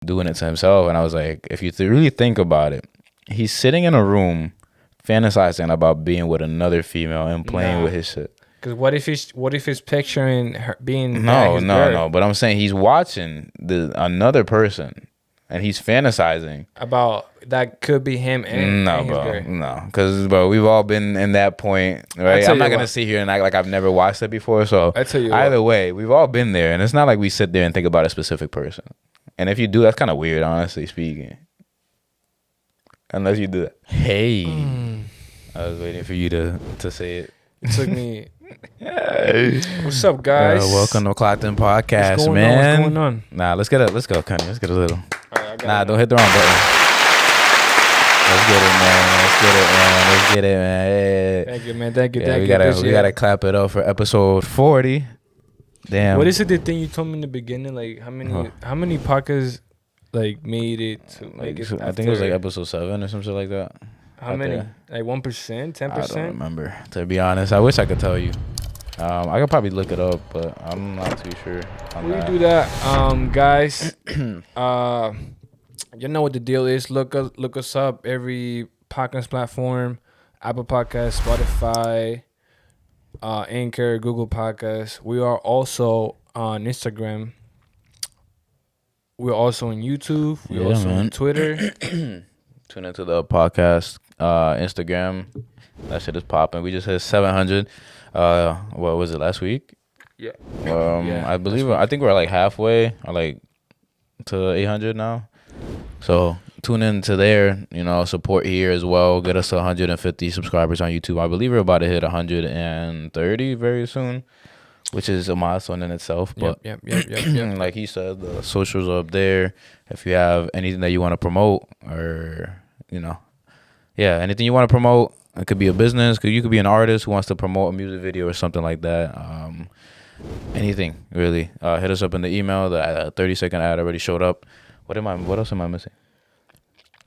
doing it to himself. And I was like, if you really think about it, he's sitting in a room fantasizing about being with another female and playing with his shit. Because what if he's picturing her being no. But I'm saying he's watching another person and he's fantasizing about that could be him and no, and his bro, girl. no, because we've all been in that point, right? I'm not gonna sit here and act like I've never watched it before. So I tell you either way, we've all been there, and it's not like we sit there and think about a specific person. And if you do, that's kind of weird, honestly speaking. Unless you do that. Hey, I was waiting for you to say it. It took me. What's up, guys? Welcome to Clocked In Podcast, What's man. going on? Nah, let's go, Kenny. Let's get a little. Right, Don't hit the wrong button. Let's get it, man. Hey. Thank you, man. Thank you. We gotta clap it up for episode 40. Damn. What is it? The thing you told me in the beginning, like how many podcasts like made it to make it? I think it was like episode 7 or something like that. How many? Like 1%, 10%? I don't remember. To be honest, I wish I could tell you. I could probably look it up, but I'm not too sure. We do that, guys. You know what the deal is. Look us up every podcast platform: Apple Podcasts, Spotify, Anchor, Google Podcasts. We are also on Instagram. We're also on YouTube. We're also on Twitter. Tune into the podcast Instagram. That shit is popping. We just hit 700. What was it, last week? Yeah. I think we're like halfway or like to 800 now. So tune into there, support here as well. Get us to 150 subscribers on YouTube. I believe we're about to hit 130 very soon, which is a milestone in itself. But yep. like he said, the socials are up there. If you have anything that you want to promote or, anything you want to promote, it could be a business. You could be an artist who wants to promote a music video or something like that. Anything, really. Hit us up in the email. The 30-second ad already showed up. What else am I missing?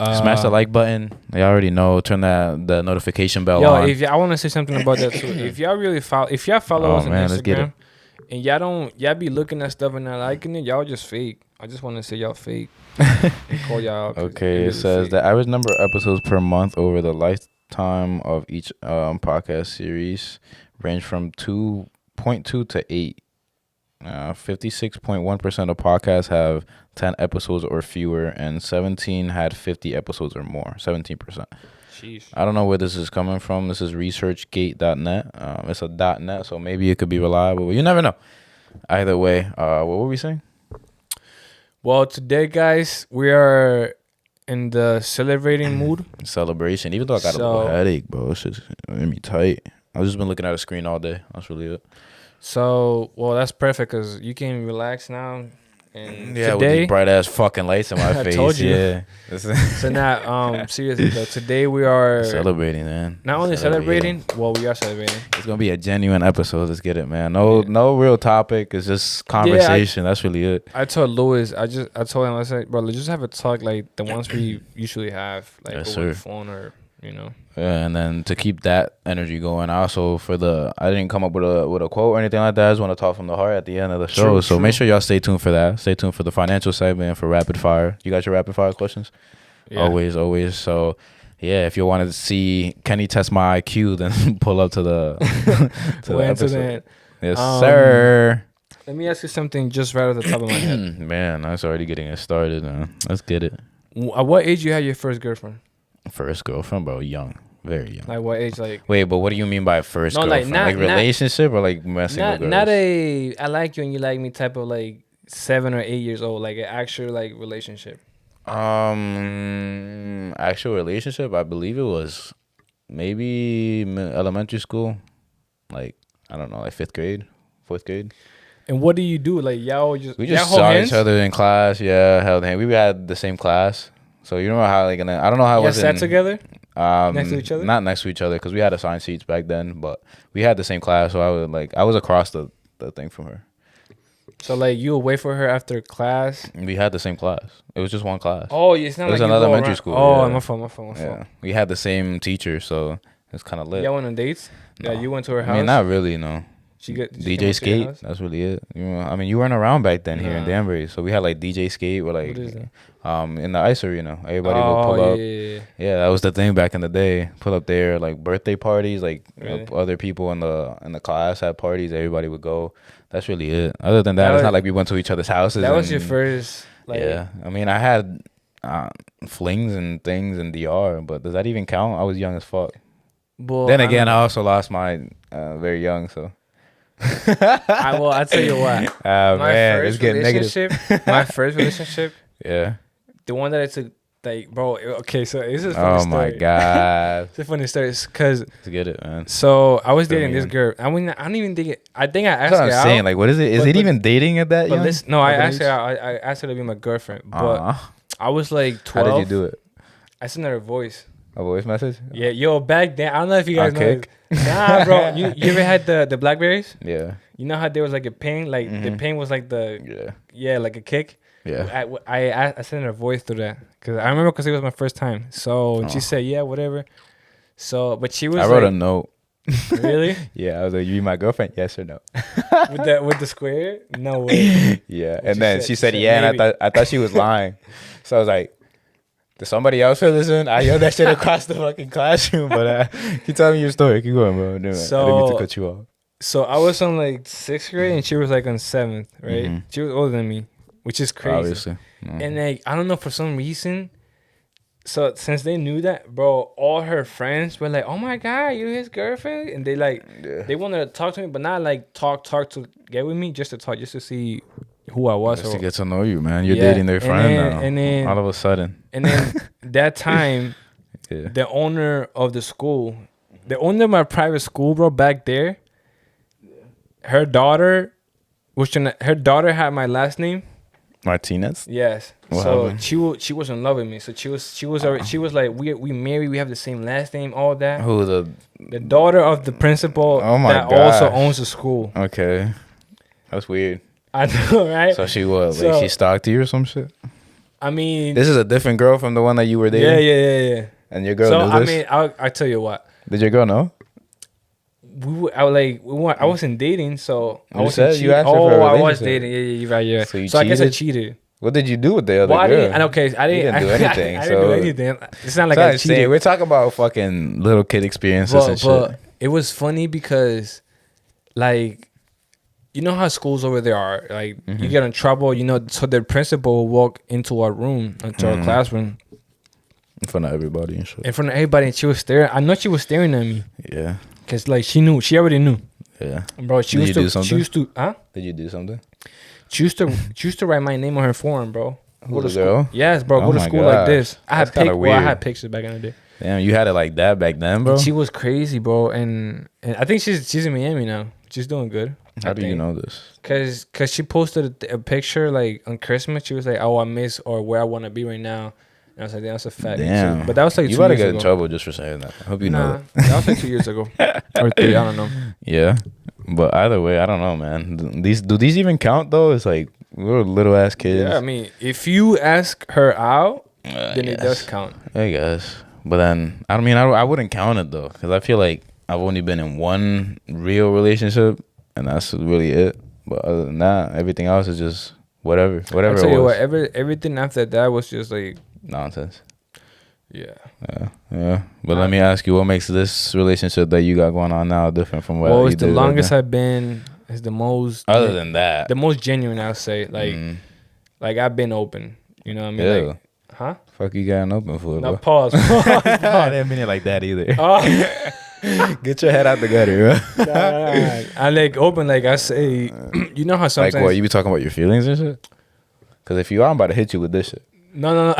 Smash the like button. You already know. Turn the notification bell on. I want to say something about that too. If y'all follow us on Instagram, and y'all be looking at stuff and not liking it, y'all just fake. I just want to say y'all fake. Call y'all out. Okay, it says the average number of episodes per month over the lifetime of each podcast series range from 2.2 to 8. 56.1% of podcasts have 10 episodes or fewer, and 17 had 50 episodes or more. 17%. Sheesh. I don't know where this is coming from. This is researchgate.net. It's a .net, so maybe it could be reliable. You never know. Either way, what were we saying? Well, today, guys, we are in the celebrating mood. Celebration. Even though I got a little headache, bro. It's just made me tight. I've just been looking at a screen all day. That's really it. So, that's perfect because you can relax now. And today, with these bright ass fucking lights in my face. I told you. Yeah. So now, seriously though, today we are celebrating, man. Not only celebrating, we are celebrating. It's gonna be a genuine episode. Let's get it, man. No real topic. It's just conversation. That's really it. I told Louis. I told him. I said, bro, let's just have a talk like the ones we usually have, like over the phone or. Yeah, and then to keep that energy going, also I didn't come up with a quote or anything like that. I just want to talk from the heart at the end of the show. So make sure y'all stay tuned for that. Stay tuned for the financial segment and for rapid fire. You got your rapid fire questions? Yeah. Always. So yeah, if you wanted to see Kenny test my IQ, then pull up to the to the episode. Yes, sir. Let me ask you something just right off the top of my head. Man, that's already getting it started, man. Let's get it. At what age you had your first girlfriend? First girlfriend, bro, young, very young. Like what age? Like wait, but what do you mean by first girlfriend? Like relationship or like messing with girls? Not a I like you and you like me type of like 7 or 8 years old, like an actual like relationship. Actual relationship. I believe it was maybe elementary school, like I don't know, like 5th grade, 4th grade. And what do you do? Like we just saw each other in class. Yeah, held hands. We had the same class. So you know how I don't know how it was. Sat together? Next to each other? Not next to each other because we had assigned seats back then, but we had the same class. So I was across the thing from her. So like you would wait for her after class? We had the same class. It was just one class. Oh, it's not like an elementary school. Oh, my fault. Yeah, we had the same teacher, so it's kind of lit. Y'all went on dates? No. Yeah, you went to her house? I mean, not really, no. Did she come DJ up to your Skate. house? That's really it. You know, I mean, you weren't around back then here in Nah. Danbury, so we had like DJ Skate, where What is like, that? in the ice arena, everybody would Oh pull yeah, up. yeah, yeah. Yeah, that was the thing back in the day. Pull up there, like birthday parties, like Really? other people in the class had parties. Everybody would go. That's really it. Other than that, That it's was- not like we went to each other's houses. That was your and- first. Like, Yeah, I mean, I had flings and things in DR, but does that even count? I was young as fuck. Well, Then again, I don't know. also lost mine very young, so. I tell you what. Ah, My man, first it's getting negative. relationship. My first relationship. Yeah. The one that I took, like, bro. Okay, so this is a funny Oh story. my god. It's a funny story, cause Let's get it, man. so I was Fill dating me this in. girl. I mean, I don't even think it. I think I That's asked what her I'm saying. out. Like, what is it? Is but- it but- even dating at that But young? listen, no, I of an asked her age? out. I asked her to be my girlfriend, but Aw. I was like How 12. did you do it? I sent her a voice. A voice message? Yeah, yo, back then, I don't know if you guys On know. Kick? This. Nah, bro. You ever had the Blackberries? Yeah. You know how there was like a ping, like the Mhm. ping was like the Yeah. like a kick. Yeah. I sent her a voice through that because I remember because it was my first time. So and she Oh. said yeah, whatever. So but she was I wrote a like, note. really Yeah, I was like, "You be my girlfriend? Yes or no?" with the square? No way. Yeah, What and she then said? she She said, said "Yeah," maybe. and I thought she was lying, so I was like, "Did somebody else fill this in?" I yelled that shit across the fucking classroom, but keep telling me your story. Keep going, bro. I didn't mean to So- cut you off. So I was on like 6th grade and she was like on 7th, right? Mhm. She was older than me, which is crazy. Obviously, And like I don't know for some reason. So since they knew that, bro, all her friends were like, "Oh my god, you his girlfriend," and they like yeah. they wanted to talk to me, but not like talk to get with me, just to talk, just to see who I was. Just to Or, get to know you, man. You're Yeah, dating their and friend then- now. and then- all of a sudden, and then that time, yeah. the owner of the school, the owner of my private school, bro, back there, her daughter, her daughter had my last name. Martinez. Yes. What So happened? she was in love with me. So she was like we married, we have the same last name, all that. Who the? The daughter of the principal Oh my that also gosh. owns the school. Okay, that's weird. I know, right? So she what? Like So- she stalked you or some shit? I mean, This is a different girl from the one that you were dating. yeah. And your girl So knew I this. mean, I tell you what, Did your girl know? I wasn't dating, so I You wasn't said you cheating. asked her for a I was relationship. dating. Yeah, you're right. Yeah. So you So I guess I cheated? cheated. What did you do with the other Well, I girl? didn't. Okay, I didn't. didn't do anything, I so- didn't do anything. It's not like So I I'm saying, cheated. we're talking about fucking little kid experiences and shit. But it was funny because, like, you know how schools over there are. Like, you get in trouble, so the principal will walk into our room, into our classroom, In front of everybody and shit. in front of everybody, and she was staring. I know she was staring at me Yeah. because, like, she already knew, Yeah. bro. She Did used you to. do something? She used to. Huh? Did you do something? She used to write my name on her form, bro. Who, Go to the school. girl? Yes, bro. Oh Go to my school like gosh. this. I had That's kinda I weird. had pictures back in the day. Damn, you had it like that back then, bro? And she was crazy, bro. And I think she's in Miami now. She's doing good. How I do you think. know this? Cause she posted a picture like on Christmas. She was like, "Oh, I miss or where I want to be right now." And I was like, "That's a fact." Damn. So, but that was like you 2 about to years get ago. in trouble just for saying that. I hope you know Nah, that. that was like 2 years ago or 3. I don't know. Yeah. But either way, I don't know, man. Do these even count though? It's like we're little ass kids. Yeah, I mean, if you ask her out, then it does Yes. count. I guess. But then I wouldn't count it though, because I feel like I've only been in one real relationship, and that's really it. But other than that, everything else is just whatever I'll it tell you was. what, everything after that was just like, Nonsense. yeah. Yeah. But let me ask you, what makes this relationship that you got going on now different from what Well, you it's the did back longest then? I've been. It's the most. Other than that, the most genuine, I'll say. Like, mm, like I've been open. You know what I mean? ew. Like, huh? Fuck you got an open for, No, bro. pause. I didn't mean it like that either. Oh. Get your head out the gutter, bro. Nah. I like open, like I say, you know how sometimes. Like what? You be talking about your feelings and shit? Because if you are, I'm about to hit you with this shit. No.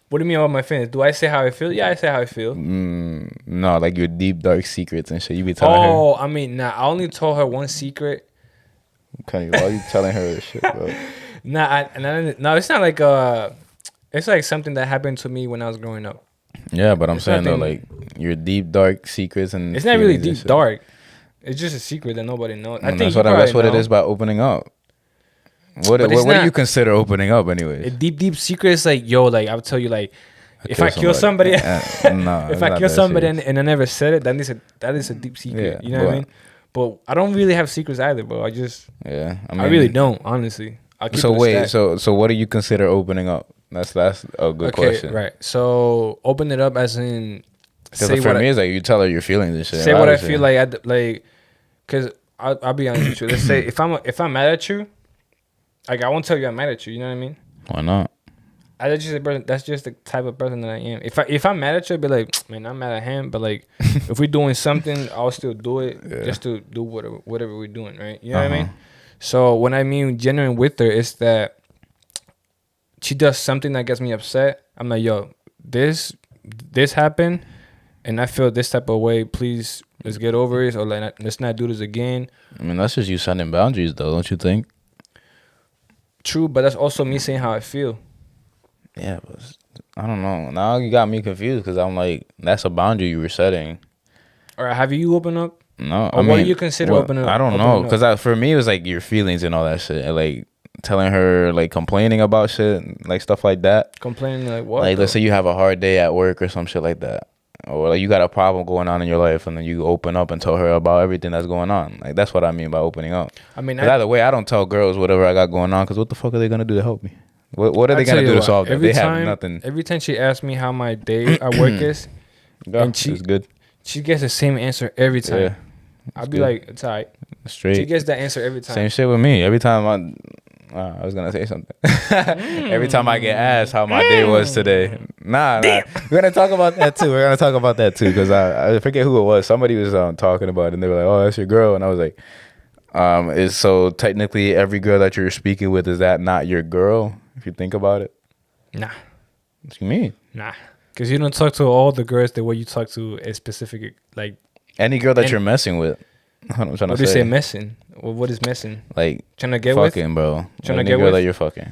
What do you mean about my feelings? Do I say how I feel? Yeah, I say how I feel. No, like your deep dark secrets and shit. You be telling her. Oh, I mean, nah. I only told her one secret. Why are you telling her this shit, bro? No, it's not like it's like something that happened to me when I was growing up. Yeah, but I'm It's saying though, nothing- like your deep dark secrets and It's not really feelings and deep shit. dark. It's just a secret that nobody knows. I And think that's what it is by opening up. What But what it's do you not- consider opening up, anyways? a deep secret is like, yo, like I'll tell you, like if I kill no, somebody, it's if I not kill that somebody serious. and I never said it, that is a deep secret. Yeah, you know what I but- mean? But I don't really have secrets either, bro. I mean, I really don't, honestly. I'll keep so it a wait, stack. so what do you consider opening up? That's a good question. Right. So open it up as in Because for me, it's like you tell her your feelings and shit. say what I feel like. Cause I'll be honest with you. Let's say if I'm mad at you, like I won't tell you I'm mad at you. You know what I mean? Why not? That's just the type of person that I am. If I'm mad at you, I'll be like, man, I'm mad at him. But like, if we're doing something, I'll still do it just to do whatever we're doing, right? You know what I mean? So when I mean genuine with her, it's that she does something that gets me upset. I'm like, yo, this happened, and I feel this type of way. Please, let's get over it, or like, let's not do this again. I mean, that's just you setting boundaries, though, don't you think? True, but that's also me saying how I feel. Yeah, but I don't know. Now you got me confused because I'm like, that's a boundary you were setting. All right, have you opened up? No, Or what do you consider opening up? I don't know, because for me it was like your feelings and all that shit, and like telling her, like complaining about shit, like stuff like that. Complaining like what? Like let's say you have a hard day at work or some shit like that, or like you got a problem going on in your life, and then you open up and tell her about everything that's going on. Like that's what I mean by opening up. I mean, either way, I don't tell girls whatever I got going on, because what the fuck are they gonna do to help me? What are they gonna do to solve that? They have nothing. Every time she asks me how my day at work is, and it's good. She gets the same answer every time. Yeah, I'll be like, it's alright. Straight. She gets that answer every time. Same shit with me. Every time I was gonna say something. Every time I get asked how my day was today, nah. We're gonna talk about that too. Because I forget who it was. Somebody was talking about it, and they were like, "Oh, that's your girl," and I was like, "Is so technically every girl that you're speaking with, is that not your girl? If you think about it." Nah. What you mean? Nah. Because you don't talk to all the girls the way you talk to a specific, like any girl that you're messing with. What I'm trying to say. What do you say messing? What is messing? Like trying to get fucking, bro. Trying to get girl with? That you're fucking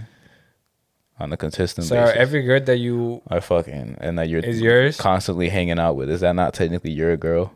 on a consistent basis. So every girl that you are fucking and that is yours constantly hanging out with, is that not technically your girl?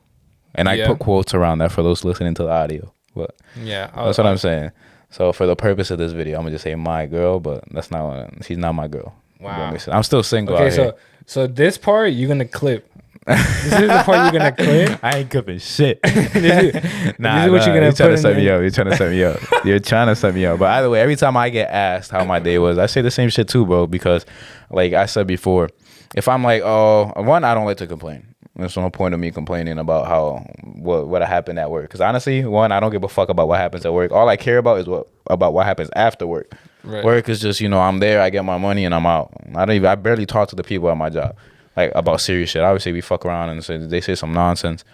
And I put quotes around that for those listening to the audio. But yeah, that's what I'm saying. So for the purpose of this video, I'm gonna just say my girl, but that's not. She's not my girl. Wow. I'm still single. Okay, so this part you're gonna clip. This is the part you're gonna clip. I ain't clipping shit. This is what you're gonna put trying to set me up. You're trying to set me up. You're trying to set me up. But either way, every time I get asked how my day was, I say the same shit too, bro. Because, like I said before, if I'm like, oh, one, I don't like to complain. There's no point of me complaining about what happened at work. Because honestly, one, I don't give a fuck about what happens at work. All I care about is what happens after work. Right. Work is just, I'm there, I get my money, and I'm out. I barely talk to the people at my job, like about serious shit. Obviously, we fuck around and they say some nonsense.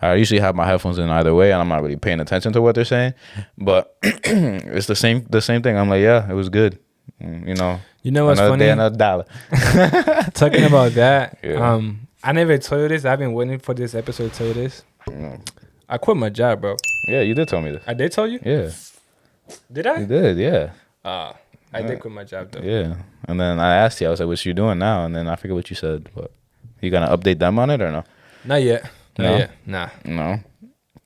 I usually have my headphones in either way, and I'm not really paying attention to what they're saying. But it's the same thing. I'm like, yeah, it was good. You know what's funny? Day, another dollar. Talking about that, yeah. I never told you this. I've been waiting for this episode to tell you this. I quit my job, bro. Yeah, you did tell me this. I did tell you? Yeah. Did I? You did, yeah. I did quit my job, though. Yeah. And then I asked you, I was like, what you doing now? And then I forget what you said. But you going to update them on it or no? Not yet. No? Nah. No?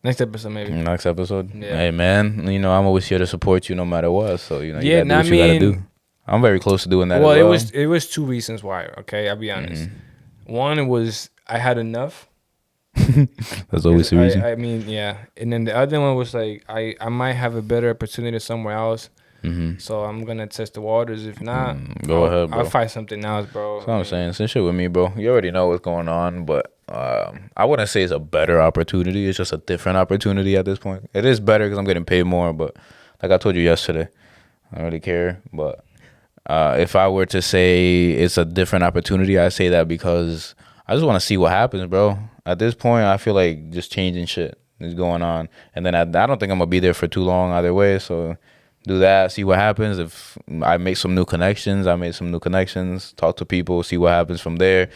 Next episode, maybe. Next episode? Yeah. Hey, man, I'm always here to support you no matter what. So, you got to do what you got to do. I'm very close to doing that as well. It was two reasons why, okay? I'll be honest. Mm-hmm. One, it was I had enough. That's always the reason. I mean, yeah. And then the other one was like, I might have a better opportunity somewhere else. Mm-hmm. So I'm going to test the waters. If not, go ahead, bro. I'll find something else, bro. That's what I'm saying. Same shit with me, bro. You already know what's going on, but I wouldn't say it's a better opportunity. It's just a different opportunity at this point. It is better because I'm getting paid more, but like I told you yesterday, I don't really care. But if I were to say it's a different opportunity, I say that because I just want to see what happens, bro. At this point, I feel like just changing shit is going on. And then I don't think I'm going to be there for too long either way, so do that, see what happens. If I make some new connections, talk to people, see what happens from there.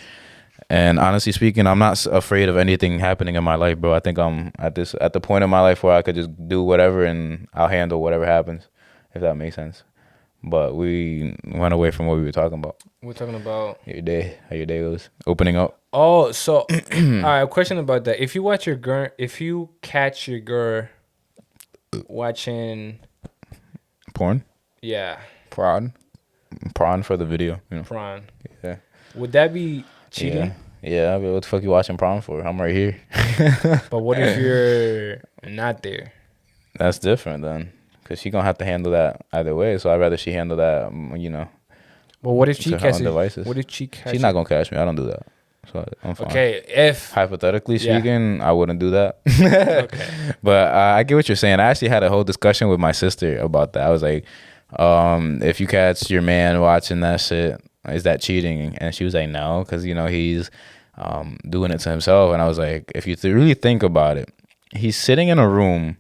And honestly speaking, I'm not afraid of anything happening in my life, bro. I think I'm at the point in my life where I could just do whatever and I'll handle whatever happens, if that makes sense. But we went away from what we were talking about. We're talking about how your day goes, opening up. Oh, so all right, a question about that. If you catch your girl watching porn? Yeah. Prawn for the video. Prawn. Yeah. Would that be cheating? Yeah, I mean, what the fuck you watching prom for? I'm right here. But what if you're not there? That's different then, because she gonna have to handle that either way. So I'd rather she handle that, But what if she to her own catches? devices. What if she catches? She's not gonna catch me. I don't do that. So I'm fine. Okay, if Hypothetically Yeah. speaking, I wouldn't do that. okay, But I get what you're saying. I actually had a whole discussion with my sister about that. I was like, if you catch your man watching that shit, is that cheating? And she was like, no, because he's doing it to himself. And I was like, if you really think about it, he's sitting in a room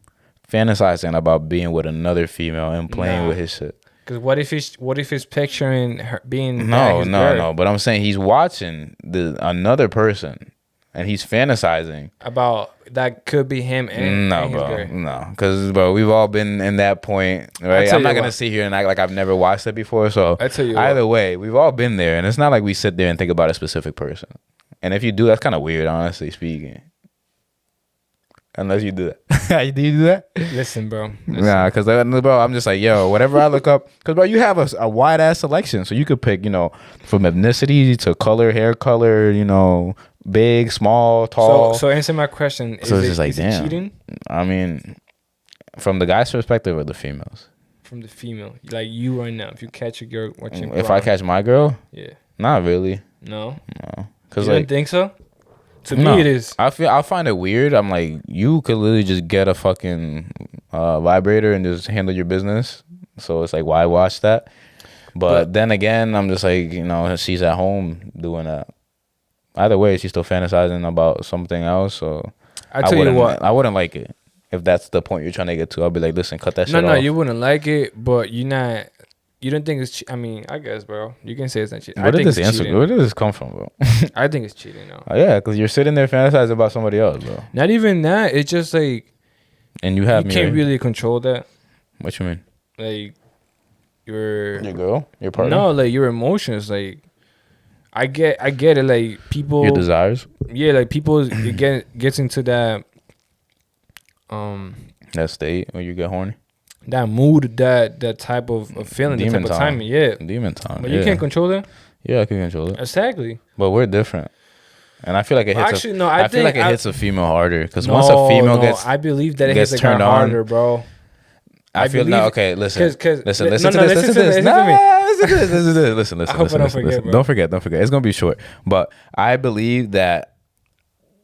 fantasizing about being with another female and playing with his shit. because what if he's picturing her being No. But I'm saying he's watching another person, and he's fantasizing about that could be him and no, and his bro, girl. no, because we've all been in that point, right? tell I'm not you gonna what. sit here and act like I've never watched it before. So I tell you either way, we've all been there, and it's not like we sit there and think about a specific person. And if you do, that's kind of weird, honestly speaking. Unless you do that. Do you do that? Listen, bro. Nah, because bro, I'm just like, yo, whatever I look up, because bro, you have a wide ass selection, so you could pick, from ethnicity to color, hair color, big, small, tall. So answer my question. So it's just like, is it damn. cheating I mean, from the guy's perspective or the females? from the female? Like you right now, if you catch a girl watching If prom, I catch my girl, yeah, not really, no, no, you because don't like, think so? To no. me, it is. I find it weird. I'm like, you could literally just get a fucking vibrator and just handle your business. So it's like, why watch that? But then again, I'm just like, she's at home doing that. Either way, she's still fantasizing about something else. So I tell you what, I wouldn't like it if that's the point you're trying to get to. I'll be like, listen, cut that shit off. no, you wouldn't like it, but you don't think it's. I mean, I guess, bro, you can say it's not cheating. Where did this come from, bro? I think it's cheating, though. Yeah, because you're sitting there fantasizing about somebody else, bro. Not even that. It's just like And you have you me. can't right? really control that. What you mean? Like your girl, your partner, no, like your emotions. Like I get it. Like people, your desires. yeah, like people gets into that That state when you get horny. that mood, that type of feeling, that Demon type of time. timing. Yeah, Demon time. but yeah. you can't control that. Yeah, I can control it. Exactly. But we're different. And I feel like it hits. Actually, no, I feel think like it hits a female harder because once a female gets, I believe that it gets hits a guy turned on, harder, bro. I feel believe- no. Okay, listen. Cause, listen to no, this. no, Listen to this. listen to me. Listen. I hope I don't forget, bro. Don't forget. It's gonna be short. But I believe that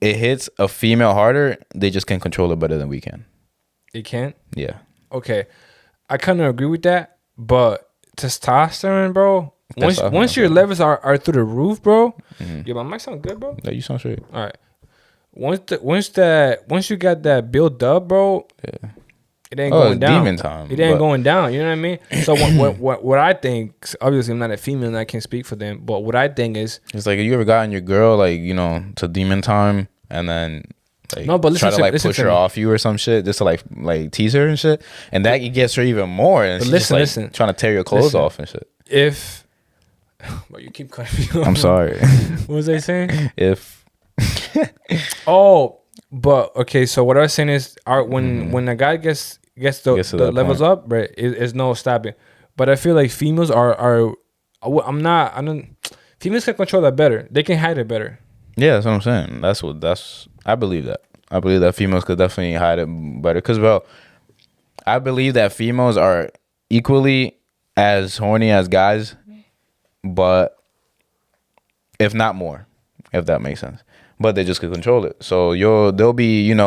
it hits a female harder. They just can control it better than we can. It can't. Yeah. Okay, I kind of agree with that, but testosterone, bro. Once your levels are through the roof, bro. Yo, my mic sound good, bro. Yeah, you sound straight. All right. Once you got that built up, bro. Yeah. It ain't going it's down. demon time. It ain't going down. You know what I mean? So what I think, obviously I'm not a female and I can't speak for them, but what I think is, it's like, have you ever gotten your girl to demon time and then no, but try to listen push to her me. off you or some shit just to like tease her and shit, and that gets her even more. And But she's listen, just, listen. trying to tear your clothes off and shit. If, but you keep cutting me off. I'm sorry. What was I saying? If Oh, but okay. So what I was saying is, when a guy gets the levels point. up, right, it's no stopping. But I feel like females are females can control that better. They can hide it better. yeah, that's what I'm saying. I believe that. I believe that females could definitely hide it better. Cause bro, I believe that females are equally as horny as guys, but if not more, if that makes sense. But they just could control it. So they'll be, for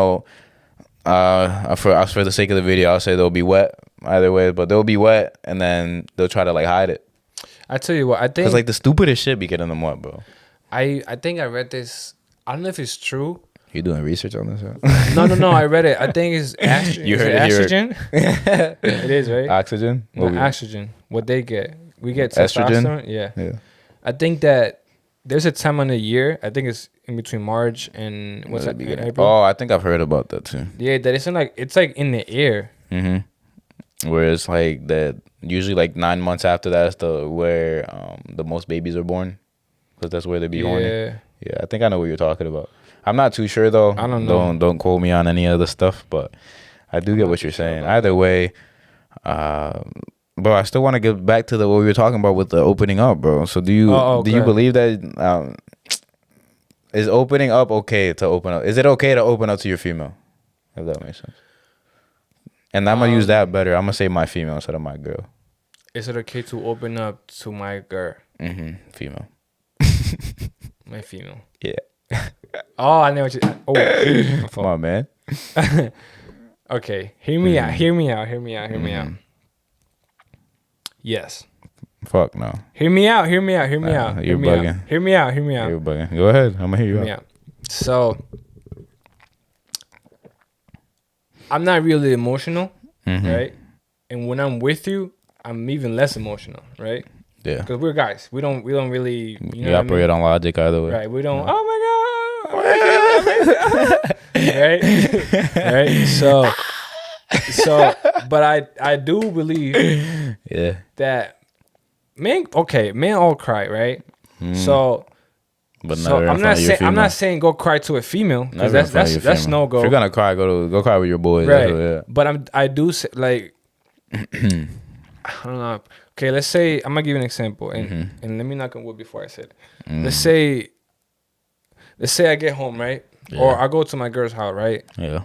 the sake of the video, I'll say they'll be wet either way, but they'll be wet and then they'll try to hide it. I tell you what, I think Cause the stupidest shit be getting them wet, bro. I think I read this. I don't know if it's true. You doing research on this? Huh? No, I read it. I think it's estrogen. You heard it here. Estrogen? It is, right? Oxygen? No, estrogen. What they get. We get testosterone. Estrogen? Yeah. I think that there's a time on the year. I think it's in between March and what's that? April? Oh, I think I've heard about that too. Yeah, that it's like in the air. Mm-hmm. Where it's that usually 9 months after that is where the most babies are born, because that's where they be horny. Yeah, I think I know what you're talking about. I'm not too sure though. I don't know. Don't quote me on any other stuff, but I do get what you're saying. Either way, bro, I still want to get back to what we were talking about with the opening up, bro. So do you believe that? Is opening up okay to open up? Is it okay to open up to your female? If that makes sense. And I'm gonna use that better. I'm gonna say my female instead of my girl. Is it okay to open up to my girl? Female. My female. Yeah. Oh, I know what you. Oh, Come on, man. Okay, hear me out. Hear me out. Hear me out. Hear me out. Yes. Fuck no. Hear me out. Hear me out. Hear me out. You're Hear me bugging. out. Hear me out. Hear me out. You're bugging. Go ahead. I'm gonna hear you Hear me out. out. So, I'm not really emotional, right? And when I'm with you, I'm even less emotional, right? Yeah. Because we're guys. We don't really. You know we operate on logic either way. Right. We don't. Oh my god. Oh my god. Right. Right. So, but I do believe. Yeah. That men all cry, right? So But I'm not saying go cry to a female, because that's no go. If you're gonna cry, go cry with your boys. Right. But I do say, like I don't know. Okay, let's say I'm gonna give you an example, and let me knock on wood before I said it. Let's say I get home, right? Yeah. Or I go to my girl's house, right? Yeah.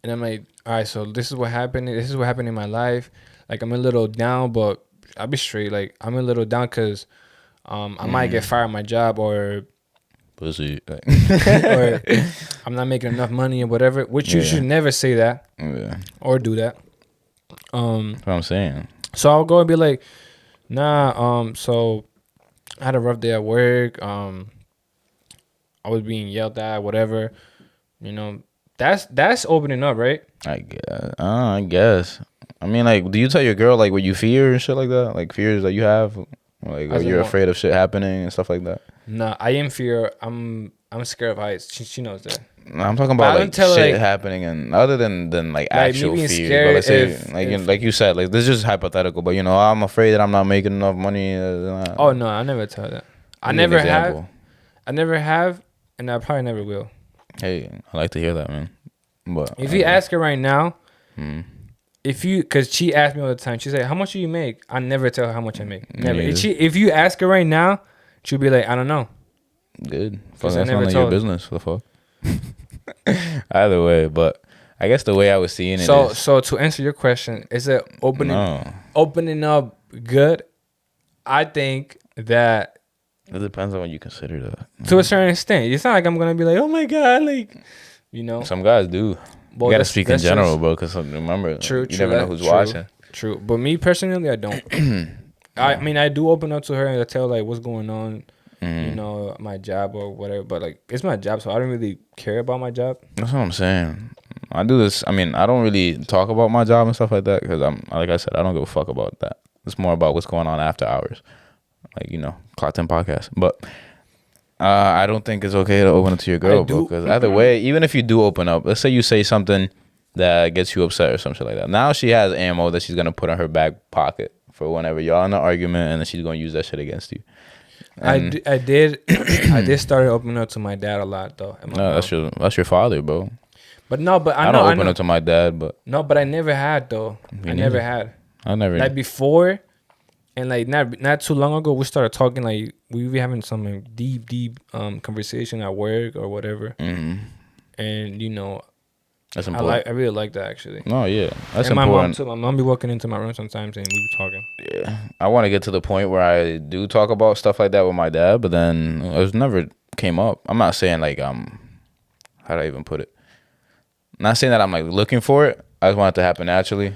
And I'm like, all right, so this is what happened. This is what happened in my life. Like, I'm a little down, but I'll be straight. Like, I'm a little down because I might get fired on my job, or Pussy. or I'm not making enough money or whatever. Which you should never say that or do that. That's what I'm saying. So I'll go and be like, nah. So I had a rough day at work. I was being yelled at, whatever. You know, that's opening up, right? I guess. I mean, like, do you tell your girl like what you fear and shit like that? Like fears that you have, like, or you're afraid of shit happening and stuff like that? Nah, I am fear. I'm scared of heights. She knows that. No, I'm talking about like shit happening, and other than like actual fears. But let's say like you said, like this is just hypothetical. But you know, I'm afraid that I'm not making enough money. Oh no, I never tell that. I never have, and I probably never will. Hey, I like to hear that, man. But if you ask her right now, because she asks me all the time, she say, "How much do you make?" I never tell her how much I make. Never. If you ask her right now, she'll be like, "I don't know." Good. That's none of your business. The fuck. Either way, but I guess the way I was seeing it. So to answer your question, is it opening up good? I think that it depends on what you consider that. To a certain extent, it's not like I'm gonna be like, "Oh my god," like, you know. Some guys do. Well, you gotta speak in general, bro, because remember, you never know who's watching. True, but me personally, I don't. I mean, I do open up to her and I tell like what's going on, you know, my job or whatever. But like, it's my job, so I don't really care about my job. That's what I'm saying. I do this. I mean, I don't really talk about my job and stuff like that because like I said, I don't give a fuck about that. It's more about what's going on after hours, like, you know, clockedinpodcast. But I don't think it's okay to open up to your girl, bro. Because either way, even if you do open up, let's say you say something that gets you upset or some shit like that. Now she has ammo that she's gonna put in her back pocket for whenever y'all in an argument, and then she's gonna use that shit against you. And I did start opening up to my dad a lot though. No, that's your father, bro. But no, but I don't open up to my dad, but no, but I never had though. I never had. I never like before, and like not too long ago, we started talking. Like we were having some like, deep conversation at work or whatever, and you know. That's important. I really like that actually. No, yeah, that's and important. My mom be walking into my room sometimes and we be talking. Yeah, I want to get to the point where I do talk about stuff like that with my dad, but then it never came up. I'm not saying like how do I even put it? I'm not saying that I'm like looking for it. I just want it to happen naturally.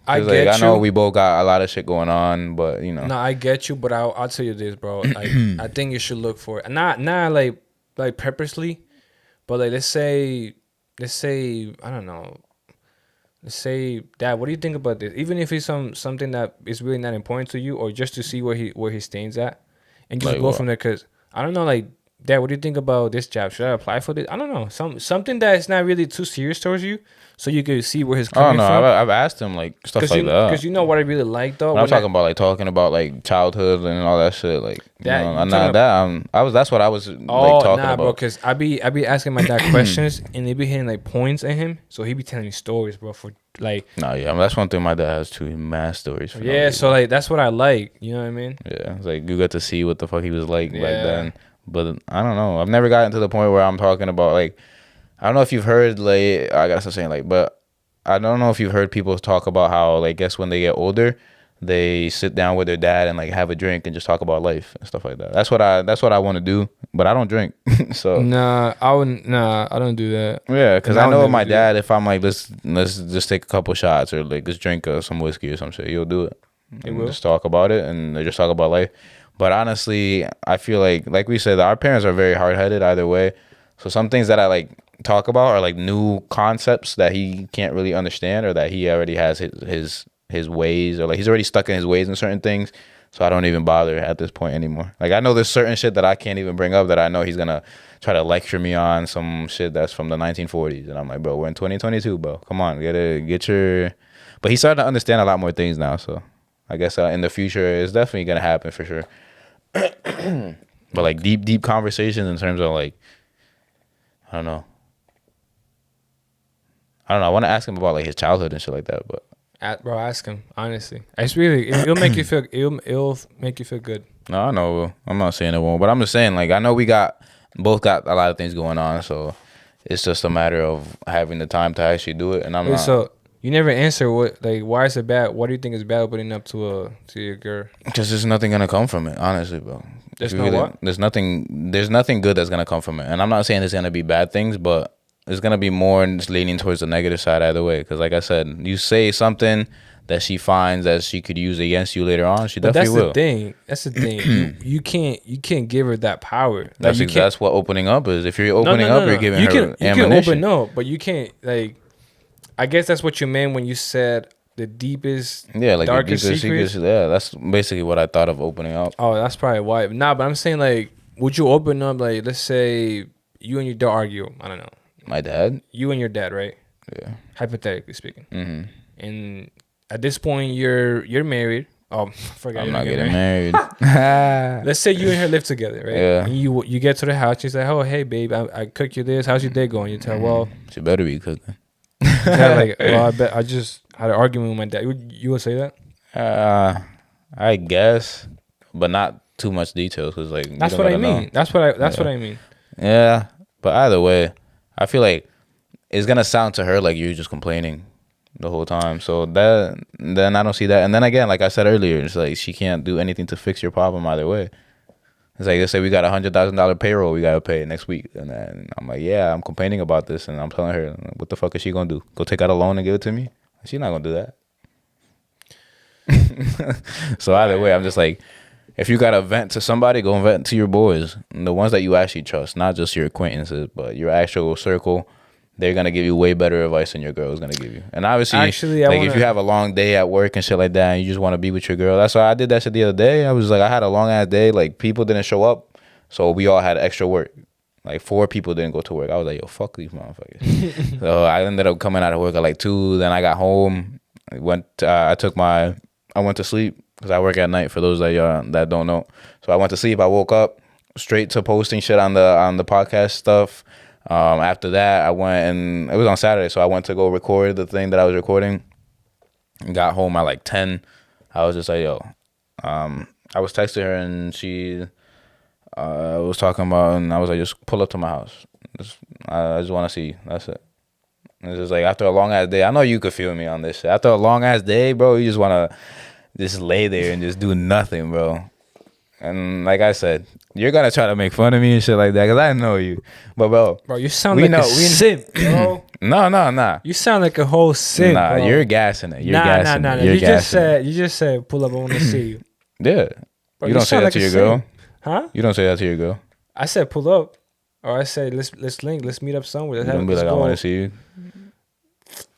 I know we both got a lot of shit going on, but you know. No, I get you, but I'll tell you this, bro. Like, I think you should look for it. Not like purposely, but like let's say I don't know. Let's say, Dad, what do you think about this? Even if it's something that is really not important to you, or just to see where he stands at, and just like go from there. Cause I don't know, like, Dad, what do you think about this job? Should I apply for this? I don't know. Something that is not really too serious towards you, so you can see where he's coming from. I've asked him like stuff like that. Because you know what I really like though. I'm talking about like childhood and all that shit. Like that's what I was talking about. Bro. Because I be asking my dad questions and they be hitting like points at him, so he be telling me stories, bro. For like. That's one thing my dad has too. Mad stories. So like that's what I like. You know what I mean? Yeah, it's like you got to see what the fuck he was like back then. But I don't know. I've never gotten to the point where I'm talking about like, I don't know if you've heard like, I gotta stop saying like, but I don't know if you've heard people talk about how like, guess when they get older, they sit down with their dad and like have a drink and just talk about life and stuff like that. That's what I want to do, but I don't drink. So Nah, I wouldn't. Nah, I don't do that. yeah, because And I would know with never my do it. dad, if I'm like, let's just take a couple shots or like let's drink some whiskey or some shit, he'll do it. He And will? just talk about it and they just talk about life. But honestly, I feel like we said, our parents are very hard headed either way. So some things that I like talk about are like new concepts that he can't really understand, or that he already has his ways, or like he's already stuck in his ways in certain things. So I don't even bother at this point anymore. Like I know there's certain shit that I can't even bring up that I know he's gonna try to lecture me on some shit that's from the 1940s, and I'm like, bro, we're in 2022, bro. Come on, get your. But he's starting to understand a lot more things now, so I guess in the future it's definitely gonna happen for sure. But like deep conversations in terms of like, I don't know. I want to ask him about like his childhood and shit like that, but Bro, ask him honestly. It's really it'll make you feel it'll make you feel good. no, I know. I'm not saying it won't, but I'm just saying like I know we both got a lot of things going on, so it's just a matter of having the time to actually do it. And I'm Wait, not. so you never answer why is it bad? What do you think is bad opening up to your girl? Because there's nothing gonna come from it, honestly, bro. There's If you no what? There's nothing. There's nothing good that's gonna come from it, and I'm not saying there's gonna be bad things, but it's gonna be more just leaning towards the negative side either way. Because like I said, you say something that she finds that she could use against you later on, she But definitely will. That's the thing. you can't give her that power. Like, That's what opening up is. If you're no, opening no, up, no, you're no. giving You her can ammunition. open up, but you can't like. I guess that's what you meant when you said the deepest, Yeah, like the darkest deepest secrets. secrets. Yeah, that's basically what I thought of opening up. Oh, that's probably why. Nah, but I'm saying like, would you open up like, let's say you and your dad argue? I don't know. My dad. You and your dad, right? Yeah. Hypothetically speaking. Mm-hmm. And at this point, you're married. Oh, forget I'm you're not not getting married. married. Let's say you and her live together, right? Yeah. And you get to the house. She's like, "Oh, hey, babe, I cooked you this. How's your day going?" You tell, "Well, She better be cooking. well, I bet I just had an argument with my dad." You would say that? I guess, but not too much details because like That's what I mean. That's what I mean. Yeah, but either way, I feel like it's gonna sound to her like you're just complaining the whole time. So then I don't see that. And then again, like I said earlier, it's like she can't do anything to fix your problem either way. It's like, let's say we got $100,000 payroll we gotta pay next week, and then I'm like, yeah, I'm complaining about this, and I'm telling her, what the fuck is she gonna do? Go take out a loan and give it to me? She's not gonna do that. So either way, I'm just like, if you gotta vent to somebody, go and vent to your boys, and the ones that you actually trust, not just your acquaintances, but your actual circle. They're gonna give you way better advice than your girl is gonna give you. And obviously, Actually, if you have a long day at work and shit like that, and you just want to be with your girl, that's why I did that shit the other day. I was like, I had a long ass day, like people didn't show up, so we all had extra work. Like 4 people didn't go to work. I was like, yo, fuck these motherfuckers. So I ended up coming out of work at like 2. Then I got home. I went to sleep because I work at night. For those that don't know, so I went to sleep. I woke up straight to posting shit on the podcast stuff. After that, I went, and it was on Saturday, so I went to go record the thing that I was recording. Got home at like 10. I was just like, yo, I was texting her, and she was talking about, and I was like, just pull up to my house. I just want to see you. That's it. It's just like, after a long ass day, I know you could feel me on this shit. After a long ass day, bro, you just want to just lay there and just do nothing, bro. And like I said, you're gonna try to make fun of me and shit like that because I know you. But bro, you sound like a simp, bro. No. You sound like a whole simp. Nah, bro. you're gassing it. Nah. You're You just said pull up. I want to see you. Yeah. Bro, you don't say sound that like to a your simp. girl. Huh? You don't say that to your girl. I said pull up, or I said let's link. Let's meet up somewhere. You don't be like, I want to see you.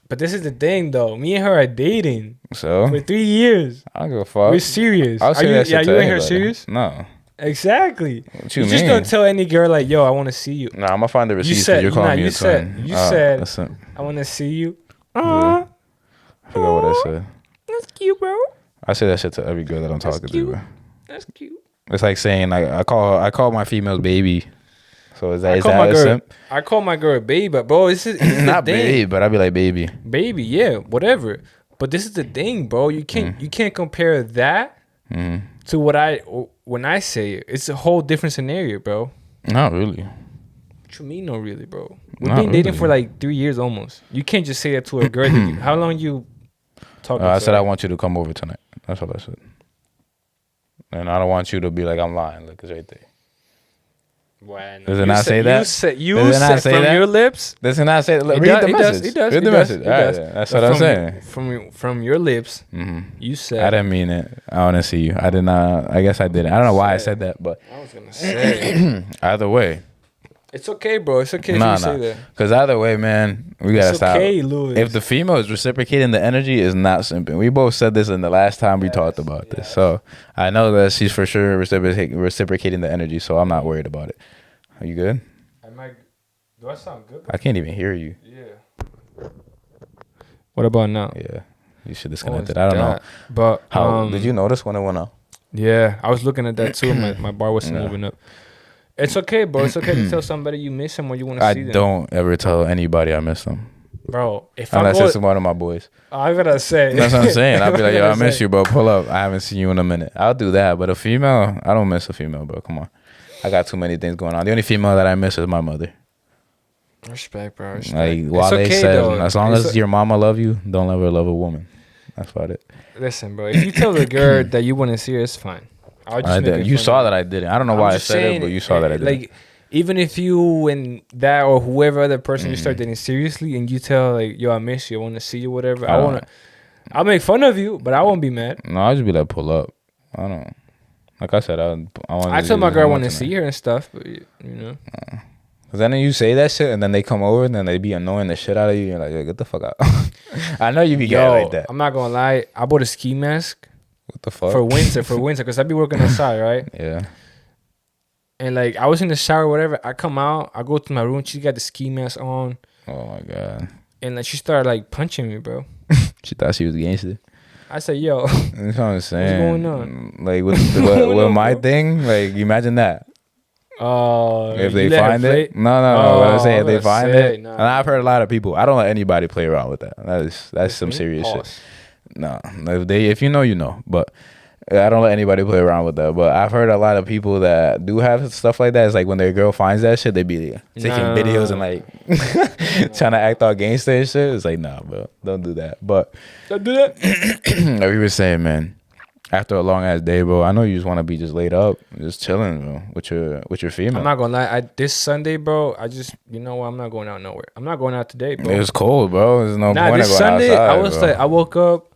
But this is the thing, though. Me and her are dating So for 3 years. I don't give a fuck. We're serious. I'll say that shit to you and her anybody. serious? No. Exactly. What you just mean? don't tell any girl like, yo, I want to see you. Nah, I'm gonna find the receipts. said- You're calling nah, me you a said- twin. you said- Listen, I want to see you. I forgot what I said. That's cute, bro. I say that shit to every girl that I'm That's talking cute. to. Bro. That's cute. It's like saying like I call my females baby. So is I that call my a girl. simp? I call my girl a baby, but bro, this is Not the thing. baby, but I'd be like baby. Baby, yeah, whatever. But this is the thing, bro. You can't compare that to what when I say it, it's a whole different scenario, bro. Not really. What you mean, no, really, bro? We've Not been dating really. for like 3 years almost. You can't just say that to a girl. How long you talking? I to said her? I want you to come over tonight. That's all I said. And I don't want you to be like I'm lying. Look, it's right there. Well, Does it not say that? You said from your lips. Does it not say? Read the message. It does. Read the message. All right, that's what I'm saying. From your lips, you said. I didn't mean it. I want to see you. I did not. I guess I didn't. I don't know why I said that, but I was gonna say. Either way, it's okay, bro. It's okay if you say that. Because either way, man, we gotta stop. Okay, Louis. If the female is reciprocating the energy, is not simping. We both said this in the last time we talked about this, so I know that she's for sure reciprocating the energy. So I'm not worried about it. Are you good? Do I sound good, bro? I can't even hear you. Yeah. What about now? Yeah, you should disconnect it. I don't know. But how did you notice when it went out? Yeah, I was looking at that too. My bar wasn't moving up. It's okay, bro. It's okay to tell somebody you miss them or you want to see them. I don't ever tell anybody I miss them. Bro, if unless it's one of my boys. I gotta say. That's what I'm saying. I'll be like, yo, I miss you, bro. Pull up. I haven't seen you in a minute. I'll do that. But a female, I don't miss a female, bro. Come on. I got too many things going on. The only female that I miss is my mother. Respect, bro. Respect. Like Wale says, as long as your mama love you, don't ever love a woman. That's about it. Listen, bro. If you tell the girl that you want to see her, it's fine. You saw that I didn't. I don't know why I said it, but you saw that I didn't. Like, even if you and that or whoever other person you start dating seriously and you tell like, yo, I miss you, I want to see you, whatever. I'll make fun of you, but I won't be mad. No, I'll just be like, pull up. I don't. Like I said, I tell my girl I want to see her and stuff, but you know. Cause then you say that shit and then they come over and then they be annoying the shit out of you. You're like, yo, get the fuck out. I know you be getting like that. I'm not gonna lie. I bought a ski mask. What the fuck? For winter, because I be working outside, right? Yeah. And like I was in the shower, whatever. I come out, I go to my room. She got the ski mask on. Oh my god. And like she started like punching me, bro. She thought she was gangster. I said, yo. That's what I'm saying. What's going on? Like with my thing, like imagine that. If they find it, no. What I say, if they find it, and I've heard a lot of people. I don't let anybody play around with that. That's some serious shit. No, if you know, you know. But I don't let anybody play around with that. But I've heard a lot of people that do have stuff like that. It's like when their girl finds that shit, they be taking videos and like trying to act all gangster and shit. It's like, nah, bro, don't do that. But don't do that. Like we were saying, man. After a long ass day, bro, I know you just want to be just laid up, just chilling, bro, with your female. I'm not gonna lie. This Sunday, bro, you know what? I'm not going out nowhere. I'm not going out today, bro. It was cold, bro. There's no point this going Sunday, outside, I was bro. like, I woke up.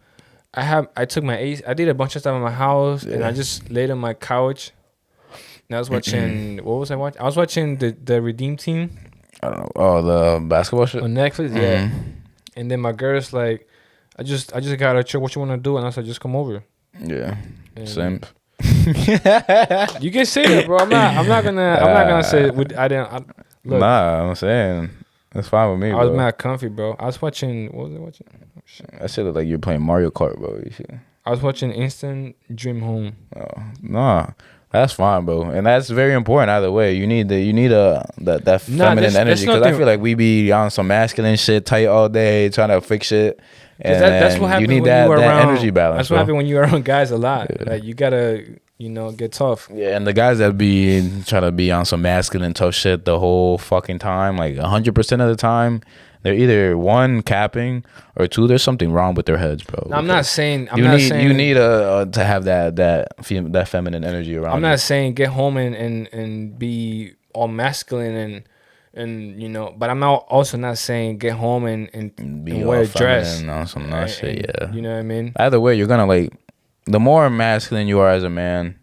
I took my AC. I did a bunch of stuff in my house, and I just laid on my couch. And I was watching. What was I watching? I was watching the Redeem Team. I don't know. Oh, the basketball shit on Netflix. Yeah. And then my girl's like, I just got a check. What you want to do? And I said, just come over. Yeah. Simp. You can say that, bro. I'm not gonna say I didn't. Look, nah, I'm saying that's fine with me. I was mad comfy, bro. I was watching. What was I watching? Oh, shit. That shit look like you're playing Mario Kart, bro. I was watching Instant Dream Home. Oh, nah. That's fine, bro, and that's very important. Either way, you need that feminine energy because I feel like we be on some masculine shit, tight all day, trying to fix shit. And that's what happens. You need that energy balance. That's what happens when you're around guys a lot. Yeah. Like you gotta, get tough. Yeah, and the guys that be trying to be on some masculine tough shit the whole fucking time, like 100% of the time, they're either one capping or two, there's something wrong with their heads, bro. No, I'm not saying you need to have that feminine energy around. I'm not saying get home and be all masculine and but I'm also not saying get home and wear a dress on some nice shit. Yeah, you know what I mean. Either way, you're gonna the more masculine you are as a man,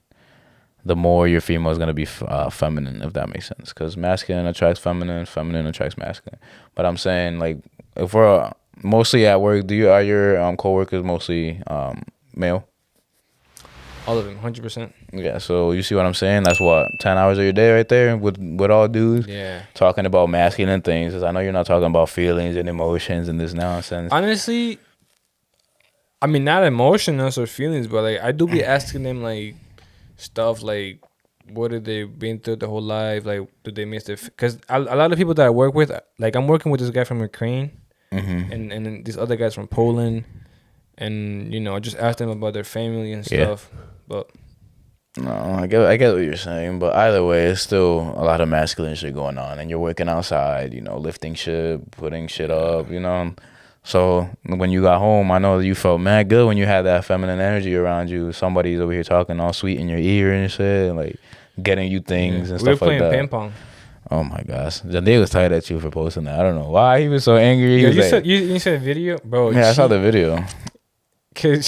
the more your female is gonna be feminine, if that makes sense. Because masculine attracts feminine, feminine attracts masculine. But I'm saying like if we're mostly at work, are your coworkers mostly male? All of them, 100%. Yeah, so you see what I'm saying? That's what 10 hours of your day right there with all dudes. Yeah, talking about masculine things. Cause I know you're not talking about feelings and emotions and this nonsense. Honestly, I mean not emotions or feelings, but like I do be asking them like stuff like what have they been through the whole life? Like do they miss their? Because a lot of people that I work with, like I'm working with this guy from Ukraine, and then these other guys from Poland, and I just ask them about their family and stuff. But No, I get what you're saying, but either way, it's still a lot of masculine shit going on, and you're working outside, you know, lifting shit, putting shit up, you know. So when you got home, I know you felt mad good when you had that feminine energy around you. Somebody's over here talking all sweet in your ear and shit, like getting you things and We were stuff like playing that. ping pong. Oh my gosh, Janae was tired at you for posting that. I don't know why he was so angry. He Yo, was you like, said you said video, bro. yeah, I saw the video. Cause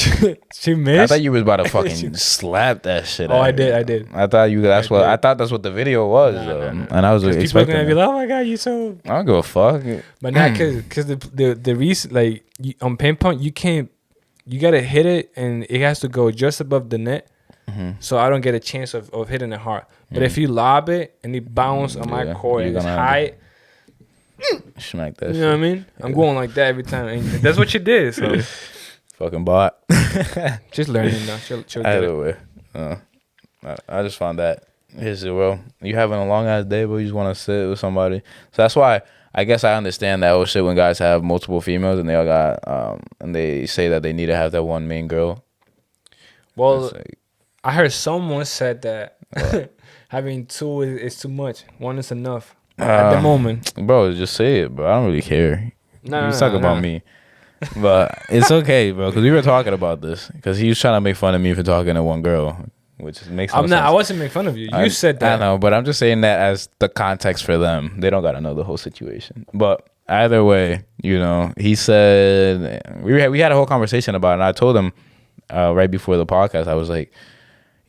she I missed. thought you was about to fucking slap that shit. Oh, at I her. did. I did. I thought you. That's what did. I thought. That's what the video was, though. Nah. And I was Cause people are expecting. gonna be It. like, "Oh my god, you so." I don't give a fuck. But not cause the reason like on ping pong you can't, you gotta hit it and it has to go just above the net. So I don't get a chance of hitting it hard. But if you lob it and it bounce on my court and it's high, smack that. you know what I mean? I'm going like that every time. And that's what you did. So Fucking bot. just learning now. She'll get Either it. way, I just found that. Here's it. Well, you having a long ass day, but you just want to sit with somebody. So that's why I guess I understand that whole shit when guys have multiple females and they all got and they say that they need to have that one main girl. Well, Like, I heard someone said that having two is too much. One is enough at the moment. bro, just say it, bro. I don't really care. No, You talk about me. But it's okay, bro, because we were talking about this. Because he was trying to make fun of me for talking to one girl, which makes no I'm not. sense. I wasn't making fun of you. You said that. I know, but I'm just saying that as the context for them. They don't got to know the whole situation. But either way, you know, he said we had a whole conversation about it. And I told him right before the podcast, I was like,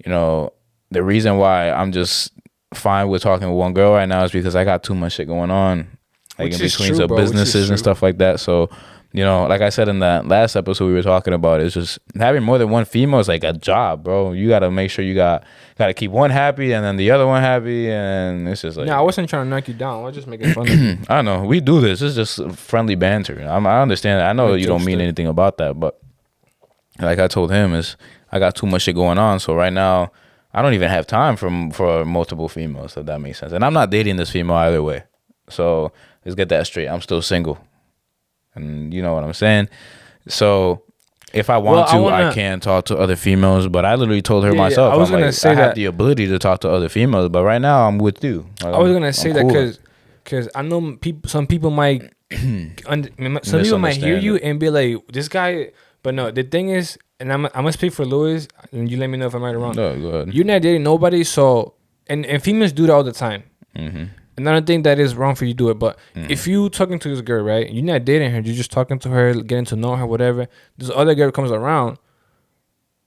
you know, the reason why I'm just fine with talking with one girl right now is because I got too much shit going on, like Which in is between true, some bro, which is businesses true. and stuff like that. So, you know, like I said in that last episode we were talking about, it's just having more than one female is like a job, bro. You got to make sure you got to keep one happy and then the other one happy, and it's just like. No, I wasn't trying to knock you down. I was just making fun of you. I know we do this. It's just friendly banter. I understand. I know Like you don't mean jokester. anything about that, but like I told him, is I got too much shit going on. So right now, I don't even have time for multiple females. If that makes sense. And I'm not dating this female either way. So let's get that straight. I'm still single, and you know what I'm saying. So if I want I can talk to other females. But I literally told her myself. I was I'm gonna like, say I have that the ability to talk to other females, but right now I'm with you. Like, I was gonna say I'm that cool. because I know some people might some people might hear Misunderstand you it. and be like, this guy. But no, the thing is, and I'm gonna speak for Louis, and you let me know if I'm right or wrong. No, go ahead. You're not dating nobody, so and females do that all the time. Mm-hmm. And I don't think that is wrong for you to do it. But if you talking to this girl, right, you're not dating her, you're just talking to her, getting to know her, whatever. This other girl comes around,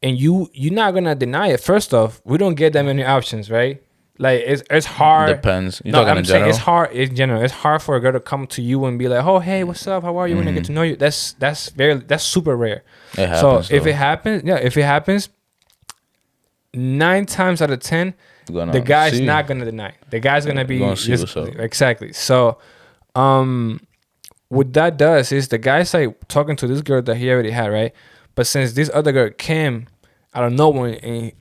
and you're not gonna deny it. First off, we don't get that many options, right? Like it's hard. Depends. You're talking I'm in saying general. it's hard in general. It's hard for a girl to come to you and be like, "Oh, hey, what's up? How are you?" When I get to know you, that's super rare. It happens, so if though. it happens, 9 times out of 10, the guy's not gonna deny. The guy's gonna be gonna see just, what's up. exactly. So, what that does is the guy's like talking to this girl that he already had, right? But since this other girl came out of nowhere, and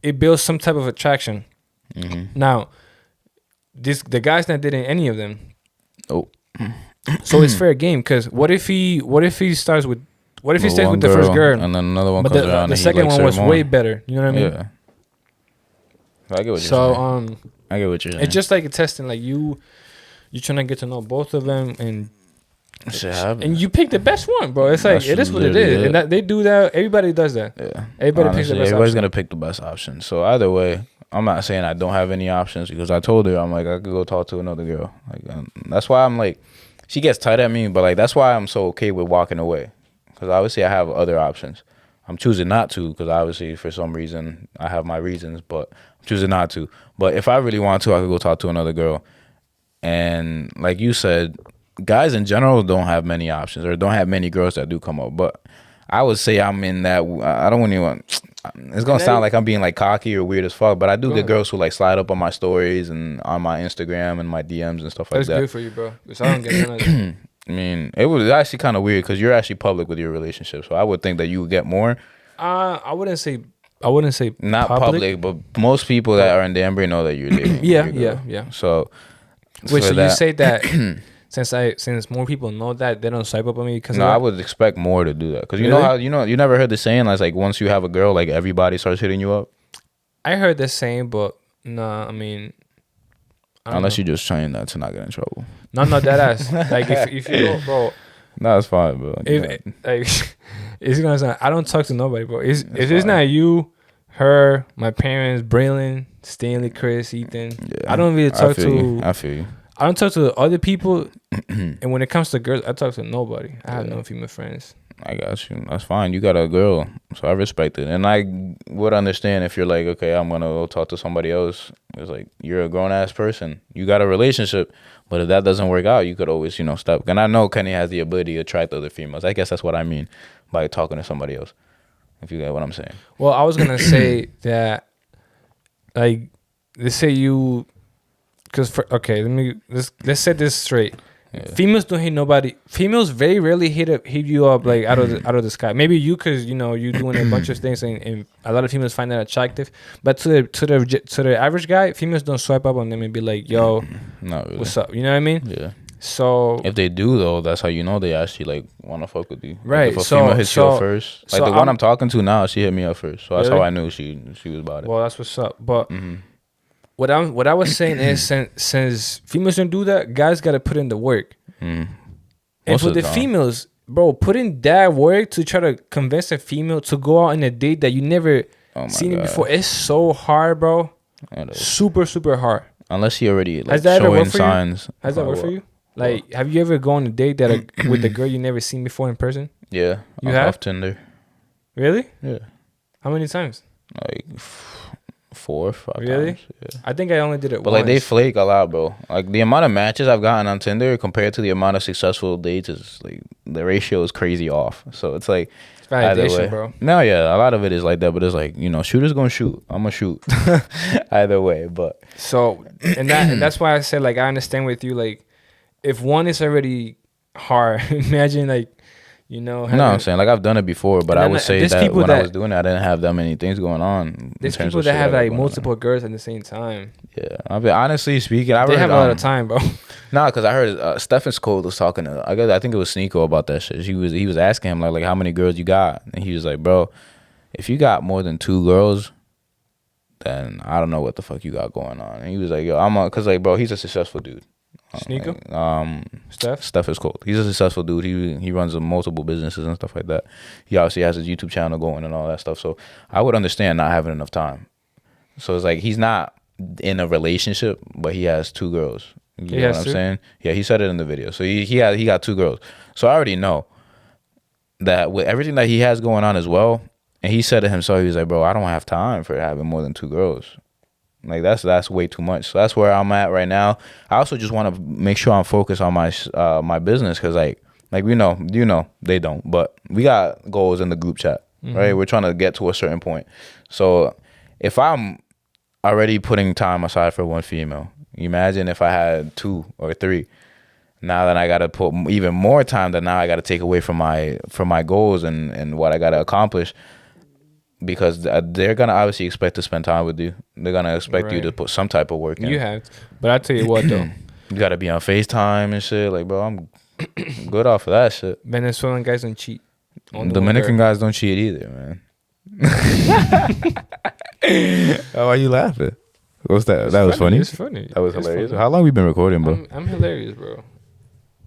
it builds some type of attraction. Mm-hmm. Now, the guy's not dating any of them, Oh, so it's fair game. Because what if he stays with one the first girl, and then another one but comes around. the and he second likes one her was more. way better. You know what I mean? Yeah, I get what you're So saying. I get what you're saying. it's just like a testing. Like you trying to get to know both of them, and Shit happens. and you pick the best one, bro. It's like That's it is what it literally is, it. and that they do that. Everybody does that. Yeah, Everybody picks the honestly, best everybody's option. gonna pick the best option. So either way, I'm not saying I don't have any options because I told her I'm like I could go talk to another girl. Like that's why I'm like, she gets tight at me, but like that's why I'm so okay with walking away because obviously I have other options. I'm choosing not to because obviously for some reason I have my reasons, but I'm choosing not to. But if I really want to, I could go talk to another girl. And like you said, guys in general don't have many options or don't have many girls that do come up. But I would say I'm in that. I don't even want. It's gonna sound like I'm being like cocky or weird as fuck, but I do get girls who like slide up on my stories and on my Instagram and my DMs and stuff like That's that. good for you, bro. Because I don't get none of that. I mean, it was actually kind of weird because you're actually public with your relationship, so I would think that you would get more. I wouldn't say Not public, but most people that are in the Embry know that you're dating. Yeah. So, Wait, so you that- say that since more people know that they don't swipe up on me because No, I would expect more to do that because you know Really? how you never heard the saying that's like once you have a girl, like everybody starts hitting you up. I heard the same, but nah. I mean, I don't Unless know. you're just trying not to not get in trouble. No, that ass. Like if you go, bro. No, it's fine, bro. If like it's gonna sound, I don't talk to nobody, bro. If it's not you, her, my parents, Braylon, Stanley, Chris, Ethan. Yeah, I don't really talk to. I feel you. I don't talk to other people, and when it comes to girls, I talk to nobody. I have no female friends. I got you. That's fine. You got a girl, so I respect it, and I would understand if you're like, okay, I'm gonna go talk to somebody else. It's like you're a grown ass person. You got a relationship, but if that doesn't work out, you could always, stop. And I know Kenny has the ability to attract other females. I guess that's what I mean by talking to somebody else. If you get what I'm saying. Well, I was gonna say that, like, let's say you, let's set this straight. Yeah. Females don't hit nobody. Females very rarely hit you up like out of the sky. Maybe you, cause you doing a bunch of things and a lot of females find that attractive. But to the average guy, females don't swipe up on them and be like, "Yo, not really. What's up?" You know what I mean? Yeah. So if they do though, that's how you know they actually like want to fuck with you. Right. Like, if a female hits you up first, like the one I'm talking to now, she hit me up first, so that's how I knew she was about it. Well, that's what's up. But what I was saying is, since females don't do that, guys got to put in the work. And for the females, bro, put in that work to try to convince a female to go out on a date that you never seen it before. It's so hard, bro. Super, super hard. Unless she already like showing signs. Has that worked for you? Like, have you ever gone on a date with a girl you never seen before in person? Yeah, you have off Tinder. Really? Yeah. How many times? Like 4 or 5 really? times. Yeah. I think I only did it but once. Like they flake a lot, bro. Like the amount of matches I've gotten on Tinder compared to the amount of successful dates is like the ratio is crazy off. So it's like it's validation, bro. No, yeah, a lot of it is like that, but it's like, shooters gonna shoot. I'm gonna shoot. Either way, but so and that's why I said, like, I understand with you, like, if one is already hard, imagine like, I'm saying, like, I've done it before, but I would say that when I was doing it, I didn't have that many things going on. There's people that have like multiple girls at the same time. Yeah, I mean, honestly speaking, they have a lot of time, bro. Nah, because I heard Stephen Cole was talking to, I think it was Sneeko about that shit. He was asking him like how many girls you got, and he was like, bro, if you got more than 2 girls, then I don't know what the fuck you got going on. And he was like, yo, cause like, bro, he's a successful dude. Sneeko? Steph is cool. He's a successful dude. He runs multiple businesses and stuff like that. He obviously has his YouTube channel going and all that stuff. So I would understand not having enough time. So it's like he's not in a relationship, but he has 2 girls. You know what I'm saying? Yeah, he said it in the video. So he got 2 girls. So I already know that with everything that he has going on as well. And he said it himself. He was like, bro, I don't have time for having more than 2 girls. Like that's way too much. So that's where I'm at right now. I also just want to make sure I'm focused on my business, because like we know, they don't, but we got goals in the group chat, right? We're trying to get to a certain point. So if I'm already putting time aside for one female, imagine if I had 2 or 3. Now that I got to put even more time that now I got to take away from my goals and what I got to accomplish. Because they're gonna obviously expect to spend time with you. They're gonna expect you to put some type of work in. You have, but I tell you what though, you gotta be on FaceTime and shit. Like, bro, I'm good off of that shit. Venezuelan guys don't cheat. Dominican guys don't cheat either, man. Why are you laughing? What's that? That was funny. It's funny. That was hilarious. How long we been recording, bro? I'm hilarious, bro.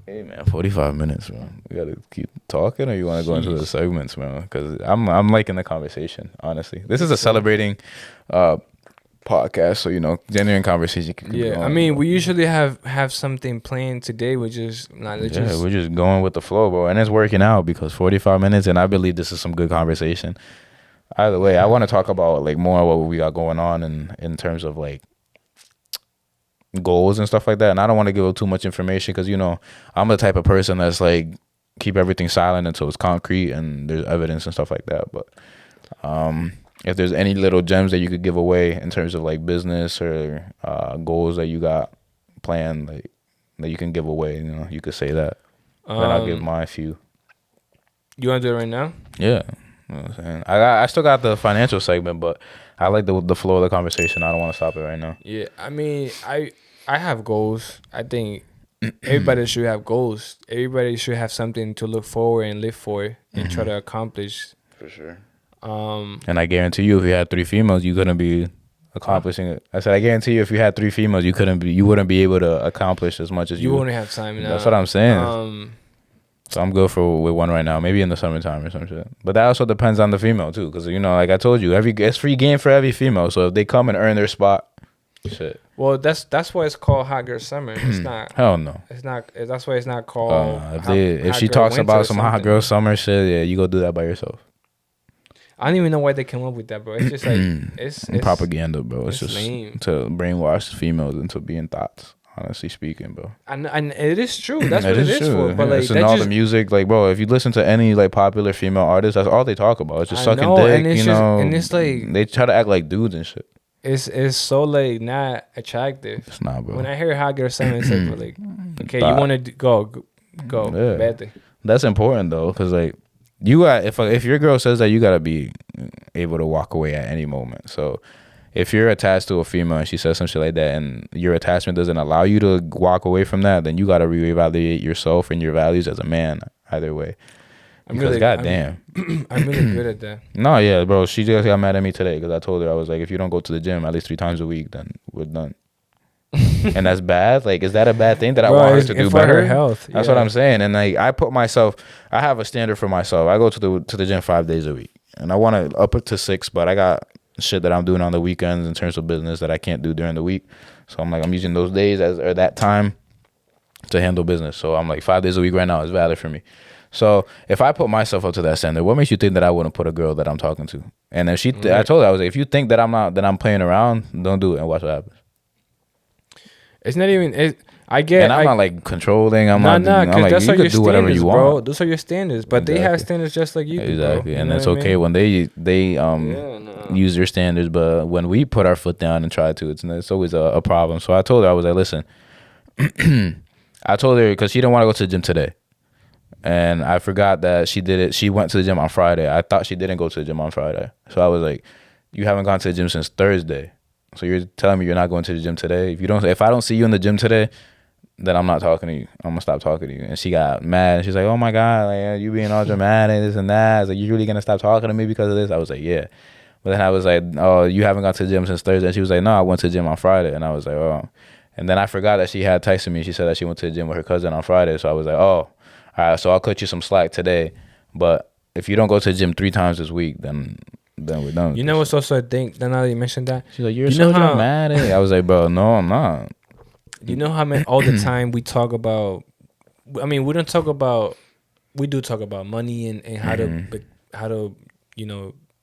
Hey man, 45 minutes, man. We gotta keep talking, or you want to go into the segments, man? Because I'm liking the conversation. Honestly, this is a celebrating podcast, so genuine conversation. Can keep going, I mean, we usually have something planned today. We're just not. We're just going with the flow, bro, and it's working out because 45 minutes, and I believe this is some good conversation. Either way, I want to talk about like more what we got going on in terms of like goals and stuff like that, and I don't want to give up too much information because I'm the type of person that's like keep everything silent until it's concrete and there's evidence and stuff like that. But if there's any little gems that you could give away in terms of like business or goals that you got planned, like that you can give away, you could say that. Then I'll give my few. You want to do it right now? Yeah, you know what I'm saying. I still got the financial segment, but I like the flow of the conversation. I don't want to stop it right now. Yeah, I mean, I have goals. I think everybody should have goals. Everybody should have something to look forward and live for and try to accomplish. For sure. And I guarantee you, if you had 3 females, you're gonna be accomplishing it. I said I guarantee you, if you had 3 females, you wouldn't be able to accomplish as much as You wouldn't have time. That's what I'm saying. So I'm good with one right now, maybe in the summertime or some shit. But that also depends on the female too, because like I told you, it's free game for every female. So if they come and earn their spot, shit. Well, that's why it's called Hot Girl Summer. It's not. Hell no. It's not. That's why it's not called. If she talks about some Hot Girl Summer shit, yeah, you go do that by yourself. I don't even know why they came up with that, bro. It's just like it's propaganda, bro. It's just lame. To brainwash females into being thoughts. Honestly speaking, bro. And it is true. That's what it is for. But like, it's in all the music, like, bro. If you listen to any like popular female artists, that's all they talk about. It's just sucking dick, and it's like they try to act like dudes and shit. It's so like not attractive. It's not, bro. When I hear Hot Girl Summer, it's like okay, you want to go, yeah. bad thing. That's important though, because like you got if your girl says that, you gotta be able to walk away at any moment. So if you're attached to a female and she says some shit like that, and your attachment doesn't allow you to walk away from that, then you gotta reevaluate yourself and your values as a man. Either way, because goddamn, I'm really good at that. No, yeah, bro. She just got mad at me today because I told her, I was like, if you don't go to the gym at least 3 times a week, then we're done. And that's bad. Like, is that a bad thing that I want her to do for better? Her health. That's what I'm saying. And like, I have a standard for myself. I go to the gym 5 days a week, and I want to up it to 6, but I got shit that I'm doing on the weekends in terms of business that I can't do during the week. So I'm like, I'm using those days or that time to handle business. So I'm like, 5 days a week right now is valid for me. So if I put myself up to that standard, what makes you think that I wouldn't put a girl that I'm talking to? And if I told her, I was like, if you think that I'm playing around, don't do it and watch what happens. It's not even. I get. And I'm not like controlling. I'm like, that's you could do whatever you want, bro. Those are your standards, but they have standards just like you do, exactly. Bro. And it's okay when they use their standards, but when we put our foot down and try to, it's always a problem. So I told her, I was like, listen, I told her because she didn't want to go to the gym today, and I forgot that she did it. She went to the gym on Friday. I thought she didn't go to the gym on Friday, so I was like, you haven't gone to the gym since Thursday. So you're telling me you're not going to the gym today? If I don't see you in the gym today, then I'm not talking to you. I'm gonna stop talking to you. And she got mad. And she's like, "Oh my God, like you being all dramatic, this and that." I was like, "You really gonna stop talking to me because of this?" I was like, "Yeah." But then I was like, "Oh, you haven't gone to the gym since Thursday." And she was like, "No, I went to the gym on Friday." And I was like, "Oh." And then I forgot that she had texted me. She said that she went to the gym with her cousin on Friday. So I was like, "Oh, all right. So I'll cut you some slack today. But if you don't go to the gym 3 times this week, then we're done." You know what's also a thing? Now that you mentioned that, she's like, "You're so dramatic." I was like, "Bro, no, I'm not." You know how all the time we talk about. I mean, we do talk about money and how to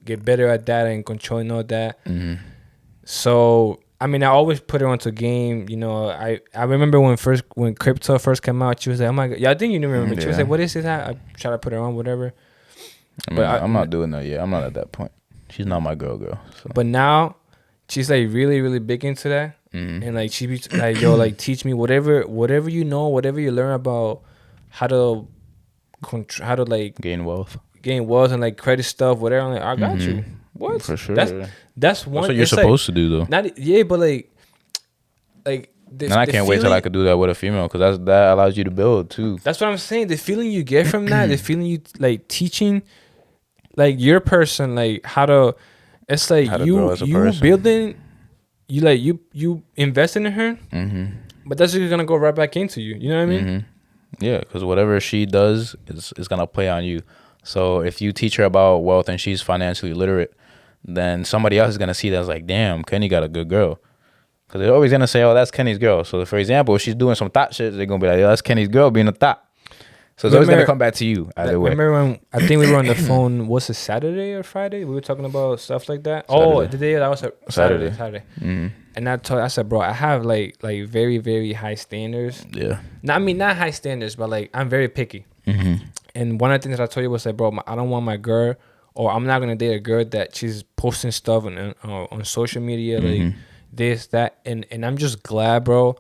get better at that and controlling all that. Mm-hmm. So I mean, I always put her onto game. I remember when crypto first came out, she was like, "Oh my God!" Yeah, I think you remember. Yeah. She was like, "What is this?" I try to put her on whatever. But I'm not doing that yet. I'm not at that point. She's not my girl. So. But now, she's like really, really big into that. Mm-hmm. And like she be like, "Yo, like teach me whatever you know, whatever you learn about how to like gain wealth and like credit stuff, whatever." I'm like, "I got you." What? For sure. That's one. That's what you're supposed to do, though. But like. And I can't wait till I could do that with a female, because that allows you to build too. That's what I'm saying. The feeling you get from that, the feeling you like teaching, like your person, like how to. It's like you building. You investing in her, but that's just gonna go right back into you. You know what I mean? Mm-hmm. Yeah, because whatever she does is gonna play on you. So if you teach her about wealth and she's financially literate, then somebody else is gonna see that as like, damn, Kenny got a good girl. Because they're always gonna say, "Oh, that's Kenny's girl." So for example, if she's doing some thought shit, they're gonna be like, "Yo, that's Kenny's girl being a thought." So it's always gonna come back to you either way. Remember when I think we were on the phone? Was it Saturday or Friday? We were talking about stuff like that. Saturday. Oh, the day that was Saturday. Mm-hmm. And I said, "Bro, I have like very, very high standards." Yeah. I mean, not high standards, but like I'm very picky. Mm-hmm. And one of the things that I told you was like, "Bro, I don't want my girl, or I'm not gonna date a girl that she's posting stuff on social media, like this, that." And I'm just glad, bro.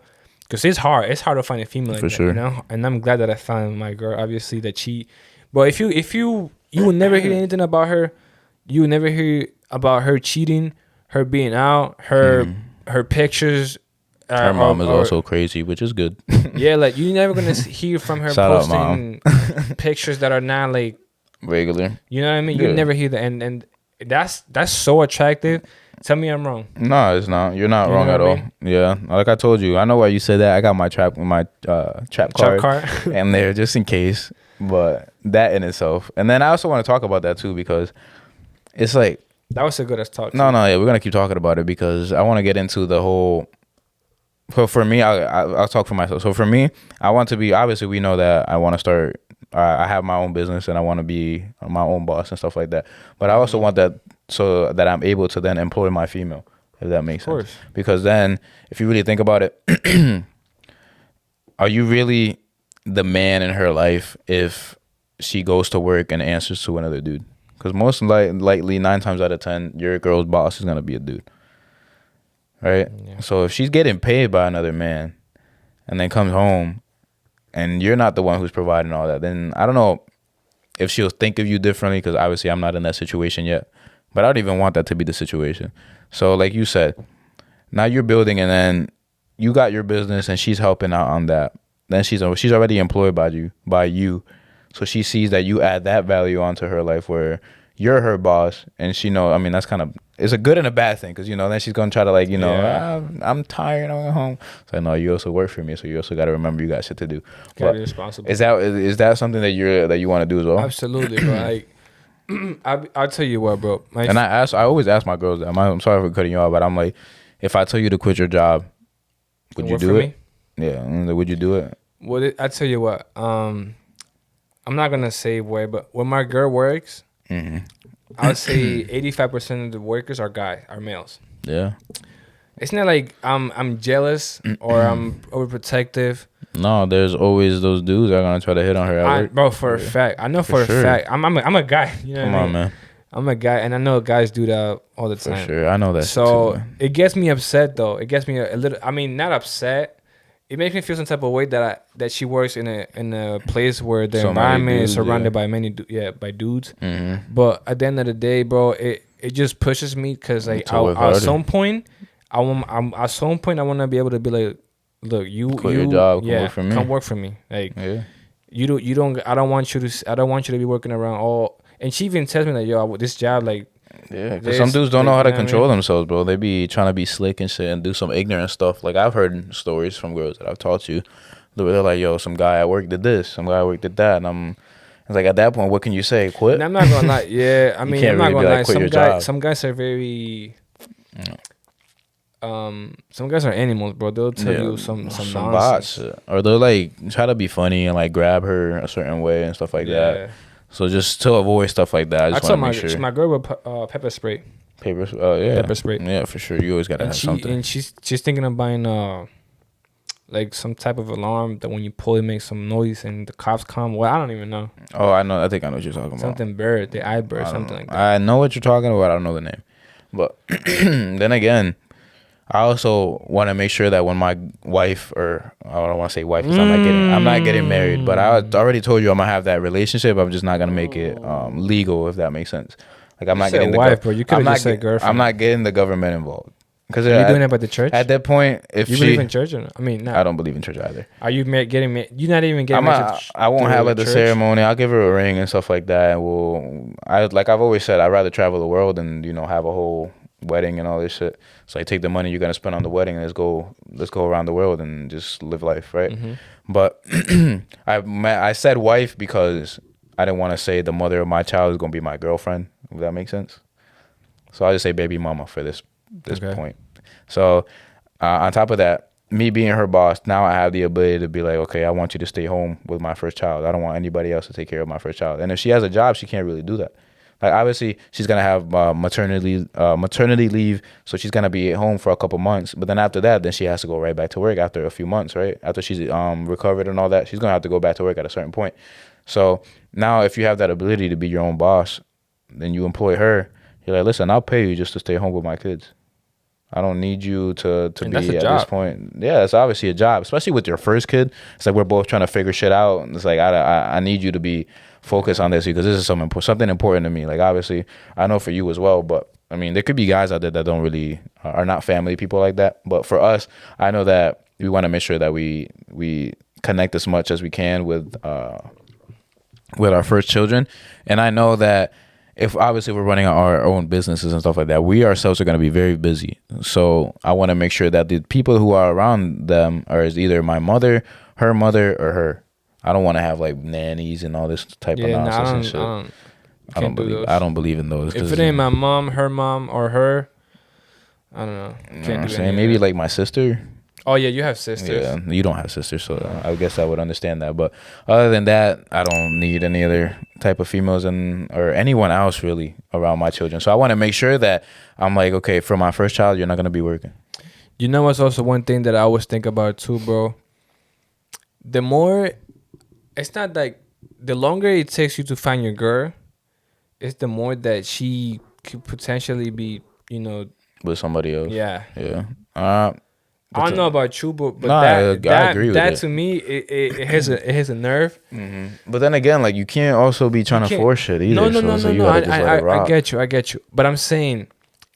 Because it's hard to find a female like that, sure. You know? And I'm glad that I found my girl, obviously, that she... But if you will never hear anything about her, you will never hear about her cheating, her being out, her pictures. Her mom is also crazy, which is good. Yeah, like, you're never going to hear from her posting pictures that are not, like... regular. You know what I mean? Yeah. You never hear that. And that's so attractive. Tell me I'm wrong. No, it's not. You're not You know wrong what at I all. mean? Yeah, like I told you, I know why you said that. I got my trap Trap card card. and there just in case. But that in itself, and then I also want to talk about that too because it's like That was a good as talk no, too. no, yeah, we're gonna keep talking about it because I want to get into the whole. For me, I'll talk for myself. So for me, I want to be. Obviously, we know that I want to start. I have my own business and I want to be my own boss and stuff like that. But I also want that so that I'm able to then employ my female, if that makes Of sense. course. Because then, if you really think about it, are you really the man in her life if she goes to work and answers to another dude? Because most likely 9 times out of 10, your girl's boss is gonna be a dude, right? Yeah. So if she's getting paid by another man and then comes home and you're not the one who's providing all that, then I don't know if she'll think of you differently because obviously I'm not in that situation yet. But I don't even want that to be the situation. So like you said, now you're building and then you got your business and she's helping out on that. Then she's already employed by you. So she sees that you add that value onto her life where you're her boss and she know, I mean, that's kind of, it's a good and a bad thing because, then she's going to try to like, Yeah. I'm tired, I'm going home. So I know you also work for me. So you also got to remember you got shit to do. Gotta But be responsible. is that something that you want to do as well? Absolutely, bro. Like, I'll tell you what, bro. And I always ask my girls that. I'm sorry for cutting you off, but I'm like, if I tell you to quit your job, would you work do for it? me? Yeah, would you do it? I tell you what. I'm not gonna say where, but when my girl works, Mm-hmm. I would say 85% of the workers are males. Yeah. It's not like I'm jealous or I'm overprotective. No, there's always those dudes that are gonna try to hit on her at work. Bro, for a fact, I know for sure. a fact. I'm a guy. You know Come what I on, mean? man. I'm a guy, and I know guys do that all the For time. sure, I know that. So too, man. it gets me upset, though. It gets me a little. I mean, not upset. It makes me feel some type of way that she works in a place where the So many environment dudes, is surrounded yeah. by dudes. Mm-hmm. But at the end of the day, bro, it just pushes me because like To work at harder. some point, I want to be able to be like, look, Quit your job, come work for me. come work for me. Like Yeah. you don't. I don't want you to be working around all. And she even tells me like, yo, this job, like, Yeah, because some dudes don't know how to control themselves, bro. They be trying to be slick and shit and do some ignorant stuff. Like I've heard stories from girls that I've taught you. They're like, yo, some guy at work did this, some guy at work did that, and it's like at that point, what can you say? Quit? And I'm not gonna lie. Yeah, I mean, can't I'm not really be gonna like, lie. quit your job. Some guys are very. Some guys are animals, bro. They'll tell you some bot nonsense. shit. Or they'll like try to be funny and like grab her a certain way and stuff like that. So just to avoid stuff like that, I just want to make sure. my girl with pepper spray. Papers, yeah, Pepper spray. yeah, for sure. You always gotta have something. And she's thinking of buying like some type of alarm that when you pull it makes some noise and the cops come. Well, I don't even know. Oh, I know. I think I know what you're talking about. Something bird, the eye bird, something like that. I know what you're talking about. I don't know the name, but then again, I also want to make sure that when my wife, or I don't want to say wife because I'm not getting married, but I already told you I'm gonna have that relationship. I'm just not gonna make it legal, if that makes sense. Like I'm not getting the wife, bro. You could have just said girlfriend. I'm not getting the government involved because Are you doing it by the church? At that point, if you believe in church or not? I mean, no. I don't believe in church either. Are you getting married? You're not even getting married. I won't have like the ceremony. I'll give her a ring and stuff like that. And like I've always said, I'd rather travel the world and have a whole wedding and all this shit. So I take the money you're gonna spend on the wedding and let's go around the world and just live life, right? Mm-hmm. But I said wife because I didn't want to say the mother of my child is gonna be my girlfriend. If that makes sense. So I'll just say baby mama for this point. So on top of that, me being her boss, now I have the ability to be like, okay, I want you to stay home with my first child. I don't want anybody else to take care of my first child. And if she has a job, she can't really do that. Like obviously, she's gonna have maternity leave, so she's gonna be at home for a couple months. But then after that, then she has to go right back to work after a few months, right? After she's recovered and all that, she's gonna have to go back to work at a certain point. So now, if you have that ability to be your own boss, then you employ her. You're like, listen, I'll pay you just to stay home with my kids. I don't need you to be at this point. Yeah, it's obviously a job, especially with your first kid. It's like we're both trying to figure shit out. And it's like I need you to be focused on this because this is something important to me. Like obviously, I know for you as well. But I mean, there could be guys out there that don't really are not family people like that. But for us, I know that we want to make sure that we connect as much as we can with our first children. And I know that if obviously we're running our own businesses and stuff like that, we ourselves are going to be very busy. So I want to make sure that the people who are around them are is either my mother, her mother, or her. I don't want to have like nannies and all this type of Yeah, no, nonsense and shit. I don't believe in those. If it ain't my mom, her mom, or her, I don't know. You know what I'm saying? Maybe like my sister. Oh yeah, you have sisters. Yeah, you don't have sisters, so I guess I would understand that. But other than that, I don't need any other type of females or anyone else really around my children. So I want to make sure that I'm like, okay, for my first child, you're not gonna be working. You know what's also one thing that I always think about too, bro? The more, it's not like, the longer it takes you to find your girl, it's the more that she could potentially be, With somebody else. Yeah. Yeah. I don't know about you, but I agree with that it. to me, it has a nerve. Mm-hmm. But then again, like you can't also be trying to force shit either. No. I get you. But I'm saying,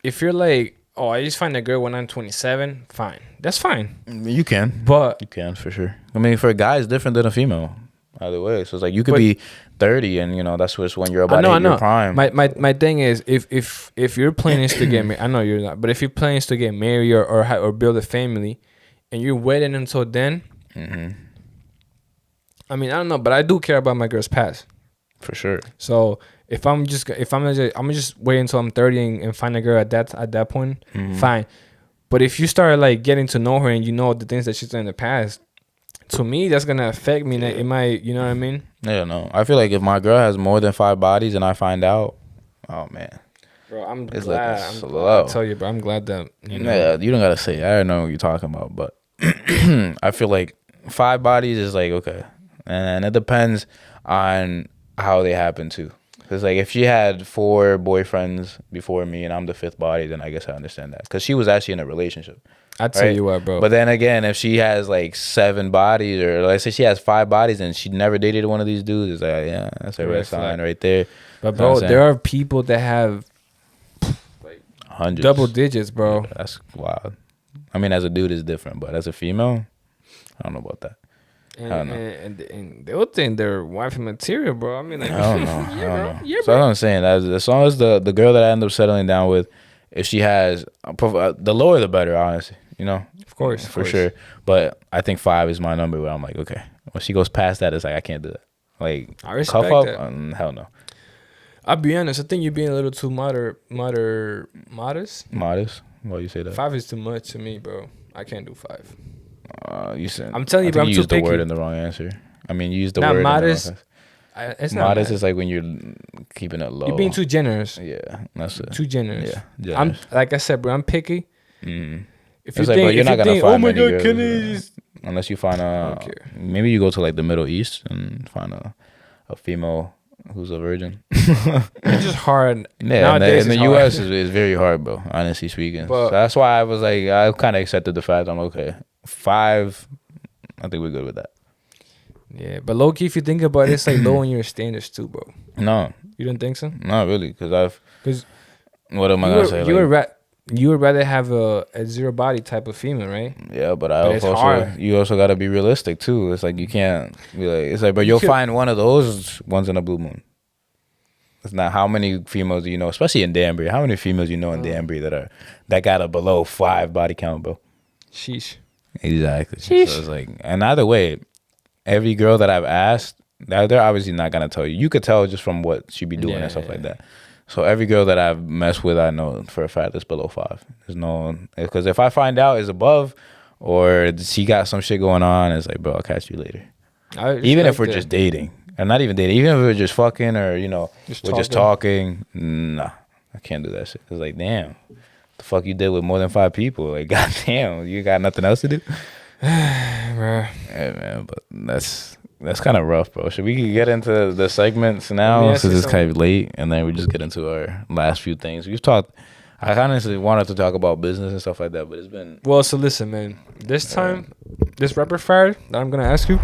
if you're like, oh, I just find a girl when I'm 27, fine. That's fine. You can. But you can for sure. I mean, for a guy, it's different than a female. Either way, so it's like you could be 30, and that's when you're about to hit your prime. My thing is, if your plan is to get married, I know you're not, but if your plan is to get married or build a family, and you're waiting until then, I mean, I don't know, but I do care about my girl's past, for sure. So I'm gonna just wait until I'm 30 and find a girl at that point, fine. But if you start like getting to know her and you know the things that she's done in the past, to me, that's gonna affect me. It might, you know what I mean? Yeah, no. I feel like if my girl has more than 5 bodies and I find out, oh man, bro, I'm it's glad. Like I'm glad. I tell you, bro, I'm glad that Yeah, you don't gotta say. I don't know what you're talking about, but I feel like 5 bodies is like okay, and it depends on how they happen too. Cause like if she had 4 boyfriends before me and I'm the 5th body, then I guess I understand that. Cause she was actually in a relationship. I tell you what, bro. But then again, if she has like 7 bodies, or let's say she has 5 bodies and she never dated one of these dudes, it's like yeah, that's a red sign right there. But bro, there are people that have like hundreds, double digits, bro. Yeah, that's wild. I mean, as a dude, it's different, but as a female, I don't know about that. And they'll think they're wifey material, bro. I mean, like, I don't know. I don't know. Yeah, so that's what I'm saying. As long as the girl that I end up settling down with, if she has the lower the better, honestly. Of course, for sure. But I think 5 is my number. Where I'm like, okay, when she goes past that, it's like I can't do that. Like I respect cuff up, that. Hell no. I'll be honest. I think you're being a little too modest. Modest? Why you say that? 5 is too much to me, bro. I can't do 5. You said. I'm telling you, bro. I'm you too used picky. the word in the wrong answer. I mean, you used the not word. Modest. It's not modest is like when you're keeping it low. You're being too generous. Yeah, that's it. Too generous. Yeah, generous. I'm like I said, bro. I'm picky. Mm-hmm. If you think, you're not gonna find, oh my god, can unless you find maybe you go to like the Middle East and find a female who's a virgin. It's just hard. Yeah, nowadays in the U.S. is very hard, bro. Honestly speaking, so that's why I was like, I kind of accepted the fact. I'm okay. 5, I think we're good with that. Yeah, but low key, if you think about it, it's like low on your standards too, bro. No, you don't think so? Not really, because what am I gonna say? You would rather have a 0 body type of female, right? Yeah, but you also gotta be realistic too. It's like you can't be like, it's like, but you'll find one of those once in a blue moon. It's not how many females do you know, especially in Danbury. How many females you know in Danbury that got a below 5 body count, bro? Sheesh. Exactly. Sheesh. So it's like, and either way, every girl that I've asked, they're obviously not gonna tell you. You could tell just from what she be doing and stuff like that. So every girl that I've messed with, I know for a fact it's below 5. There's no, because if I find out it's above or she got some shit going on, it's like, bro, I'll catch you later. Even if we're just dating, and not even dating, even if we're just fucking or just talking, nah, I can't do that shit. It's like, damn, the fuck you did with more than 5 people? Like, goddamn, you got nothing else to do? Bro. Yeah, man, but that's kind of rough, bro. Should we get into the segments now since it's kind of late, and then we just get into our last few things? We've talked. I honestly wanted to talk about business and stuff like that, but it's been so listen, man. This time, this rapid fire that I'm gonna ask you.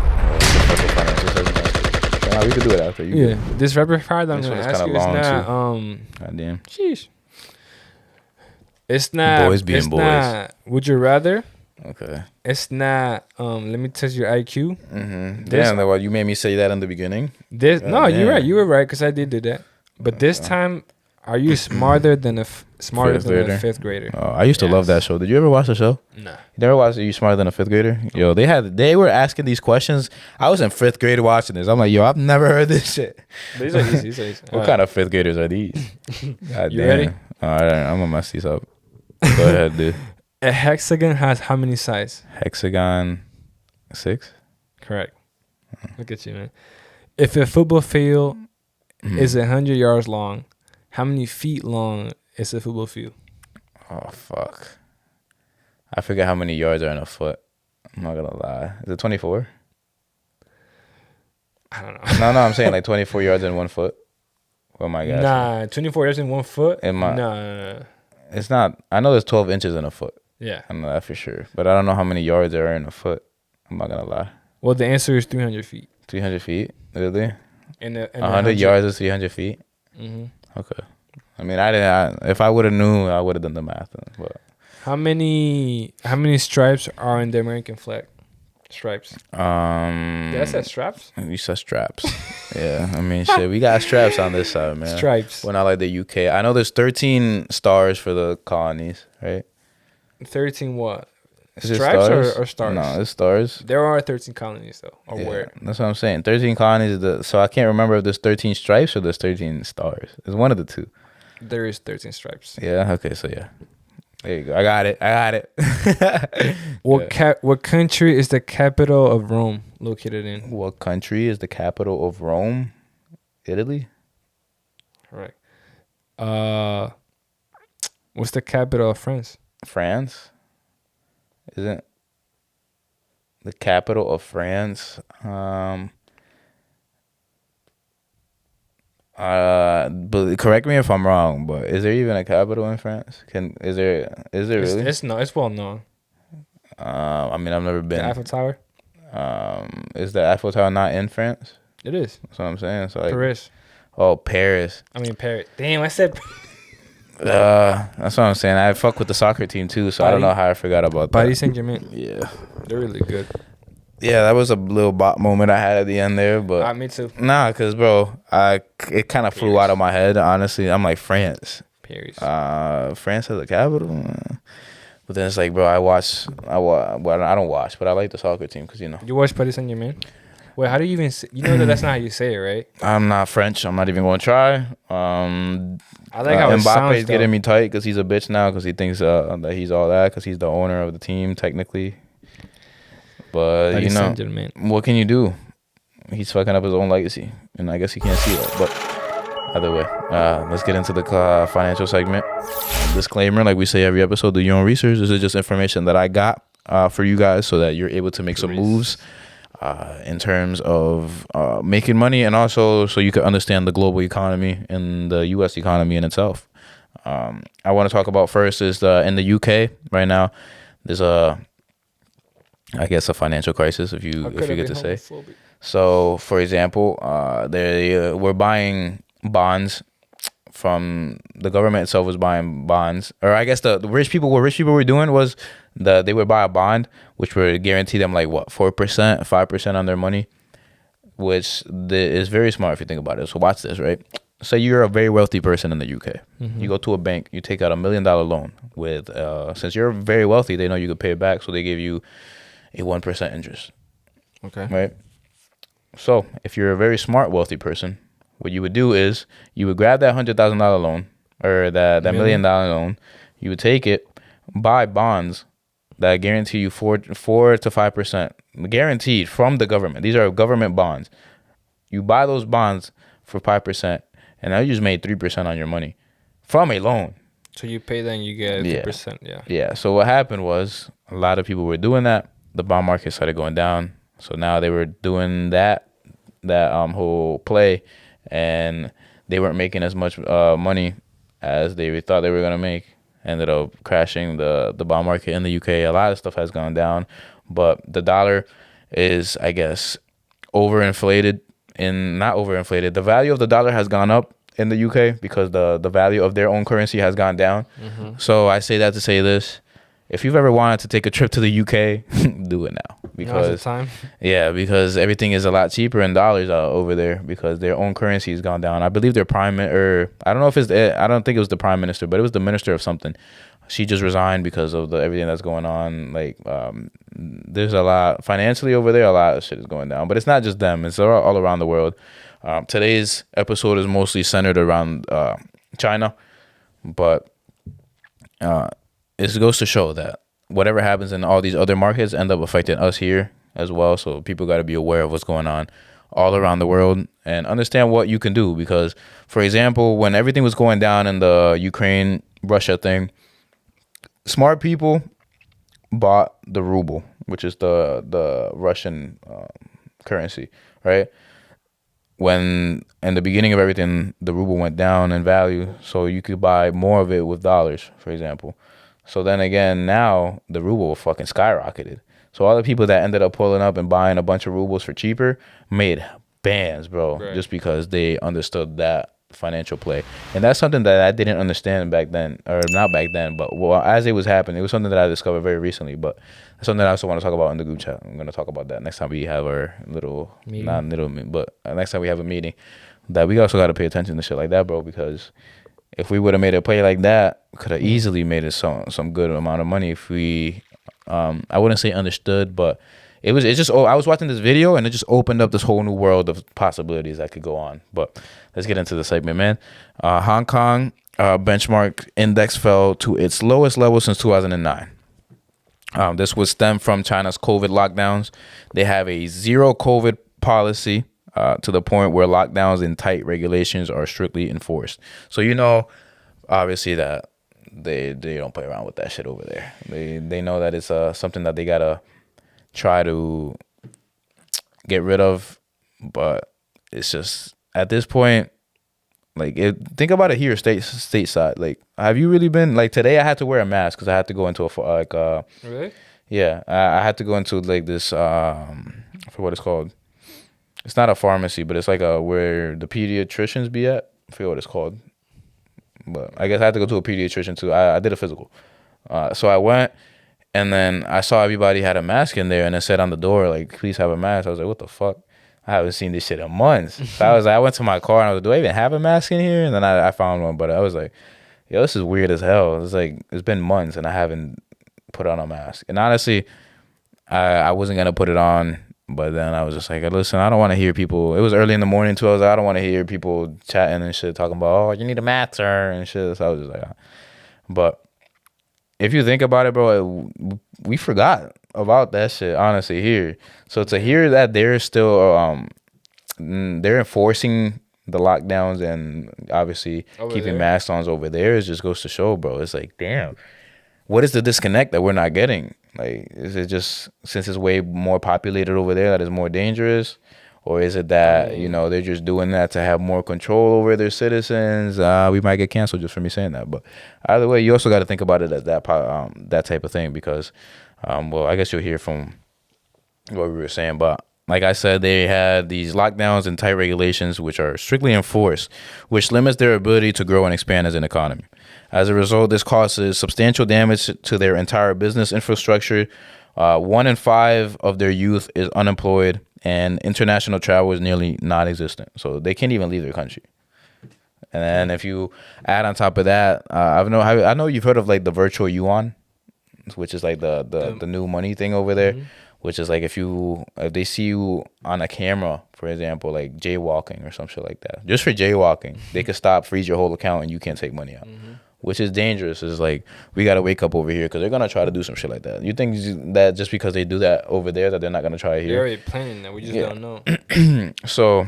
We could do it after you. Yeah, this rapid fire that I'm gonna ask you is not goddamn. Sheesh. It's not boys being boys. Not, would you rather? Okay. It's not. Let me test your IQ. Damn, you made me say that in the beginning. You're right. You were right because I did do that. But this time, are you smarter than Fifth a grader? fifth grader? I used to love that Yes. show. Did you ever watch the show? Nah. You never watched Are You Smarter Than a Fifth Grader? Yo, they were asking these questions. I was in fifth grade watching this. I'm like, yo, I've never heard this shit. But these are easy. These are easy. What kind of fifth graders are these? God You damn. ready? All right, I'm gonna mess these up. Go ahead, dude. A hexagon has how many sides? Hexagon 6. Correct. Look at you, man. If a football field is 100 yards long, how many feet long is a football field? Oh fuck. I forget how many yards are in a foot. I'm not gonna lie. Is it 24? I don't know. No, I'm saying like 24 yards in 1 foot. Oh my gosh. Nah, 24 yards in 1 foot? In my- Nah. It's not. I know there's 12 inches in a foot. Yeah. I know that for sure. But I don't know how many yards there are in a foot. I'm not gonna lie. Well, the answer is 300 feet. 300 feet? Really? And 100 yards is 300 feet? Mm-hmm. Okay. I mean, if I would have knew, I would have done the math. But How many stripes are in the American flag? Stripes. Did I say straps? You said straps. Yeah, I mean, shit, we got straps on this side, man. Stripes. We're not like the UK. I know there's 13 stars for the colonies, right? 13 what? Is it Stripes stars? or stars? No, it's stars. There are 13 colonies though. Or Yeah, where? that's what I'm saying. 13 colonies. So I can't remember if there's 13 stripes or there's 13 stars. It's one of the two. There is 13 stripes. Yeah. Okay. So yeah. There you go. I got it. What country is the capital of Rome located in? What country is the capital of Rome? Italy. Right. What's the capital of France? France. Isn't the capital of France? But correct me if I'm wrong. But is there even a capital in France? Is there really? It's well known. I mean, I've never The been. Eiffel Tower. Is the Eiffel Tower not in France? It is. That's what I'm saying. So like, Paris. oh, Paris. I mean Paris. Damn, I said. That's what I'm saying. I fuck with the soccer team too, so I don't know how I forgot about that. Paris Saint-Germain. Yeah. They're really good. Yeah, that was a little bot moment I had at the end there, but Me too. nah, cause bro, it kind of flew out of my head. Honestly, I'm like France. Paris. France has a capital, but then it's like, bro, well, I don't watch, but I like the soccer team, cause you know You watch Paris Saint-Germain? Wait, how do you even say, you know that's not how you say it, right? I'm not French. I'm not even gonna try. I like how it Mbappe's sounds, getting though. me tight because he's a bitch now because he thinks that he's all that because he's the owner of the team technically. But Paris you know, Saint-Germain. what can you do? He's fucking up his own legacy, and I guess he can't see that. But either way, let's get into the financial segment. Disclaimer, like we say every episode, do your own research. This is just information that I got for you guys so that you're able to make some moves in terms of making money, and also so you can understand the global economy and the U.S. economy in itself. I want to talk about first is in the UK right now. There's I guess a financial crisis, if you get to say. So, for example, they were buying bonds from the government itself was buying bonds, or I guess the rich people. What rich people were doing was they would buy a bond, which would guarantee them like what 4%, 5% on their money, which is very smart if you think about it. So watch this, right? Say you're a very wealthy person in the UK. Mm-hmm. You go to a bank, you take out $1 million loan with since you're very wealthy, they know you could pay it back, so they give you a 1% interest. Okay. Right. So if you're a very smart, wealthy person, what you would do is you would grab that $100,000 loan or that $1 million loan. You would take it, buy bonds that guarantee you 4 to 5%, guaranteed from the government. These are government bonds. You buy those bonds for 5%, and now you just made 3% on your money from a loan. So you pay that and you get 3%. Yeah. Yeah. So what happened was a lot of people were doing that. The bond market started going down. So now they were doing that whole play, and they weren't making as much money as they thought they were gonna make. Ended up crashing the bond market in the UK. A lot of stuff has gone down, but the dollar is, I guess, overinflated. Not overinflated. The value of the dollar has gone up in the UK because the value of their own currency has gone down. Mm-hmm. So I say that to say this: if you've ever wanted to take a trip to the UK, do it now Now's the because time. yeah, because everything is a lot cheaper in dollars over there because their own currency has gone down. I believe their or I don't know if I don't think it was the prime minister, but it was the minister of something. She just resigned because of everything that's going on. Like, there's a lot financially over there. A lot of shit is going down, but it's not just them. It's all around the world. Today's episode is mostly centered around China, but it goes to show that whatever happens in all these other markets end up affecting us here as well. So people got to be aware of what's going on all around the world and understand what you can do. Because, for example, when everything was going down in the Ukraine Russia thing, smart people bought the ruble, which is the Russian currency, right? When in the beginning of everything, the ruble went down in value, so you could buy more of it with dollars, for example. So then again, now the ruble fucking skyrocketed. So all the people that ended up pulling up and buying a bunch of rubles for cheaper made bands, bro, Right. just because they understood that financial play. And that's something that I didn't understand back then, or not back then, but well, as it was happening, it was something that I discovered very recently. But something I also want to talk about in the group chat. I'm gonna talk about that next time we have our little, Meeting. not little, but next time we have a meeting. That we also got to pay attention to shit like that, bro, because if we would have made a play like that, could have easily made us some good amount of money if we, I wouldn't say understood, but it just, I was watching this video and it just opened up this whole new world of possibilities that could go on. But let's get into the segment, man. Hong Kong benchmark index fell to its lowest level since 2009. This would stem from China's COVID lockdowns. They have a zero COVID policy. To the point where lockdowns and tight regulations are strictly enforced. So obviously that they don't play around with that shit over there. They know that it's something that they gotta try to get rid of, but it's just at this point, like think about it here, stateside. Like, have you really been like today? I had to wear a mask because I had to go into Really? yeah, I had to go into like this for what it's called. It's not a pharmacy, but it's like where the pediatricians be at. I forget what it's called. But I guess I had to go to a pediatrician too. I did a physical. So I went, and then I saw everybody had a mask in there, and it said on the door, like, please have a mask. I was like, what the fuck? I haven't seen this shit in months. So I went to my car, and I was like, do I even have a mask in here? And then I found one, but I was like, yo, this is weird as hell. It's like, it's been months, and I haven't put on a mask. And honestly, I wasn't going to put it on. But then I was just like, listen, I don't want to hear people. It was early in the morning too. I was like, I don't want to hear people chatting and shit, talking about, oh, you need a mat, sir, and shit. So I was just like, but if you think about it, bro, we forgot about that shit, honestly, here. So to hear that they're still, they're enforcing the lockdowns and obviously keeping masks on over there, it just goes to show, bro. It's like, damn, what is the disconnect that we're not getting? Like, is it just since it's way more populated over there that is more dangerous? Or is it that, they're just doing that to have more control over their citizens? We might get canceled just for me saying that. But either way, you also got to think about it as that type of thing because, well, I guess you'll hear from what we were saying. But like I said, they had these lockdowns and tight regulations, which are strictly enforced, which limits their ability to grow and expand as an economy. As a result, this causes substantial damage to their entire business infrastructure. 1 in 5 of their youth is unemployed, and international travel is nearly non-existent. So they can't even leave their country. And then if you add on top of that, I know you've heard of like the virtual yuan, which is like the new money thing over there. Mm-hmm. Which is like if they see you on a camera, for example, like jaywalking or some shit like that. Just for jaywalking, they could freeze your whole account, and you can't take money out. Mm-hmm. Which is dangerous. It's like, we got to wake up over here because they're going to try to do some shit like that. You think that just because they do that over there that they're not going to try it here? They're already planning that. We just don't know. So,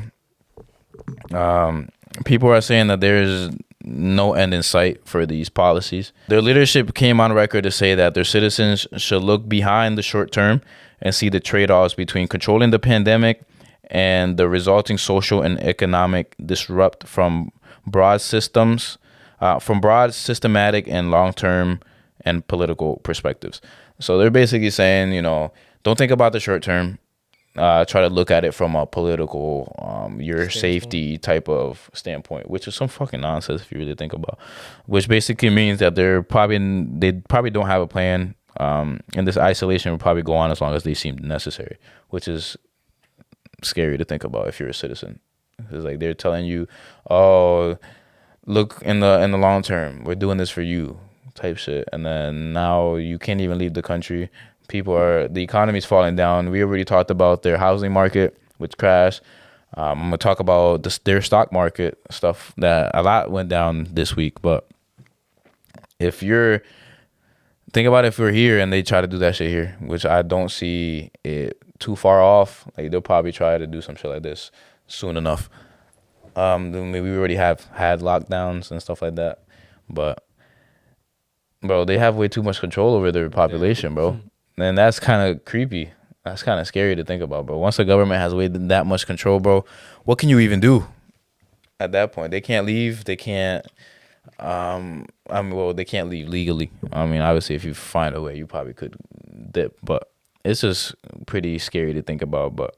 people are saying that there's no end in sight for these policies. Their leadership came on record to say that their citizens should look behind the short term and see the trade-offs between controlling the pandemic and the resulting social and economic disrupt from broad systematic and long-term and political perspectives. So they're basically saying, don't think about the short term. Try to look at it from a political, your safety type of standpoint, which is some fucking nonsense if you really think about. Which basically means that they probably don't have a plan And this isolation will probably go on as long as they seem necessary, which is scary to think about if you're a citizen. It's like they're telling you, "Oh, look in the long term, we're doing this for you," type shit, and then now you can't even leave the country. The economy's falling down. We already talked about their housing market, which crashed. I'm gonna talk about their stock market stuff that a lot went down this week. But if you're think about if we're here and they try to do that shit here, which I don't see it too far off. Like they'll probably try to do some shit like this soon enough. We already have had lockdowns and stuff like that, but bro, they have way too much control over their population, bro, and that's kind of creepy. That's kind of scary to think about, bro. Once the government has way that much control, bro, what can you even do at that point? They can't leave. They can't. Well, they can't leave legally. I mean, obviously, if you find a way, you probably could dip, but it's just pretty scary to think about. But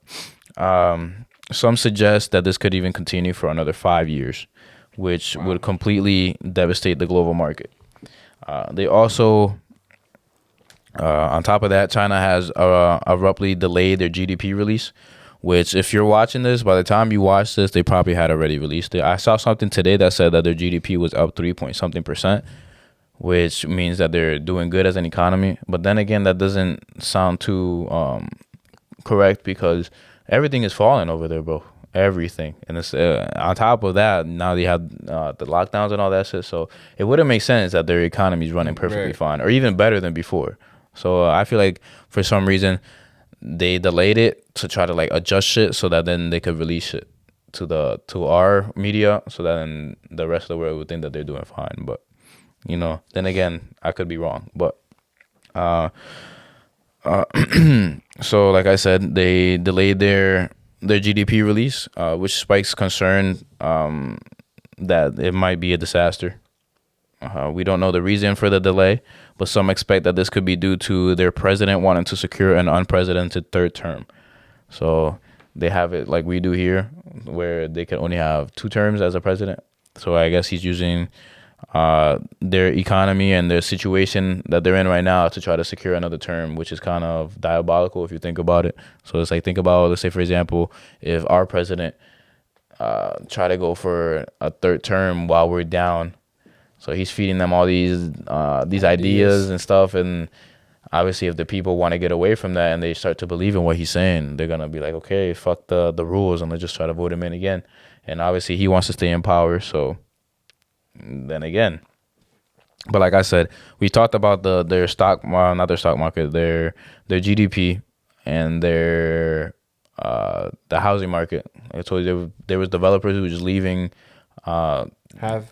some suggest that this could even continue for another 5 years, which would completely devastate the global market. They also, on top of that, China has abruptly delayed their GDP release, which if you're watching this, by the time you watch this, they probably had already released it. I saw something today that said that their GDP was up 3 point something percent, which means that they're doing good as an economy. But then again, that doesn't sound too correct because everything is falling over there, bro. Everything. And it's on top of that, now they have the lockdowns and all that shit. So it wouldn't make sense that their economy is running perfectly fine or even better than before. So I feel like for some reason they delayed it to try to like adjust shit so that then they could release it to our media so that then the rest of the world would think that they're doing fine. But then again, I could be wrong. But so like I said, they delayed their GDP release, which spikes concern that it might be a disaster. We don't know the reason for the delay, but some expect that this could be due to their president wanting to secure an unprecedented third term. So they have it like we do here, where they can only have 2 terms as a president. So I guess he's using their economy and their situation that they're in right now to try to secure another term, which is kind of diabolical if you think about it. So it's like, think about, let's say, for example, if our president try to go for a third term while we're down. So he's feeding them all these ideas and stuff. And obviously, if the people want to get away from that and they start to believe in what he's saying, they're going to be like, okay, fuck the rules and let's just try to vote him in again. And obviously, he wants to stay in power. So then again, but like I said, we talked about their stock, not their stock market, their GDP and their the housing market. I told you there was developers who were just leaving half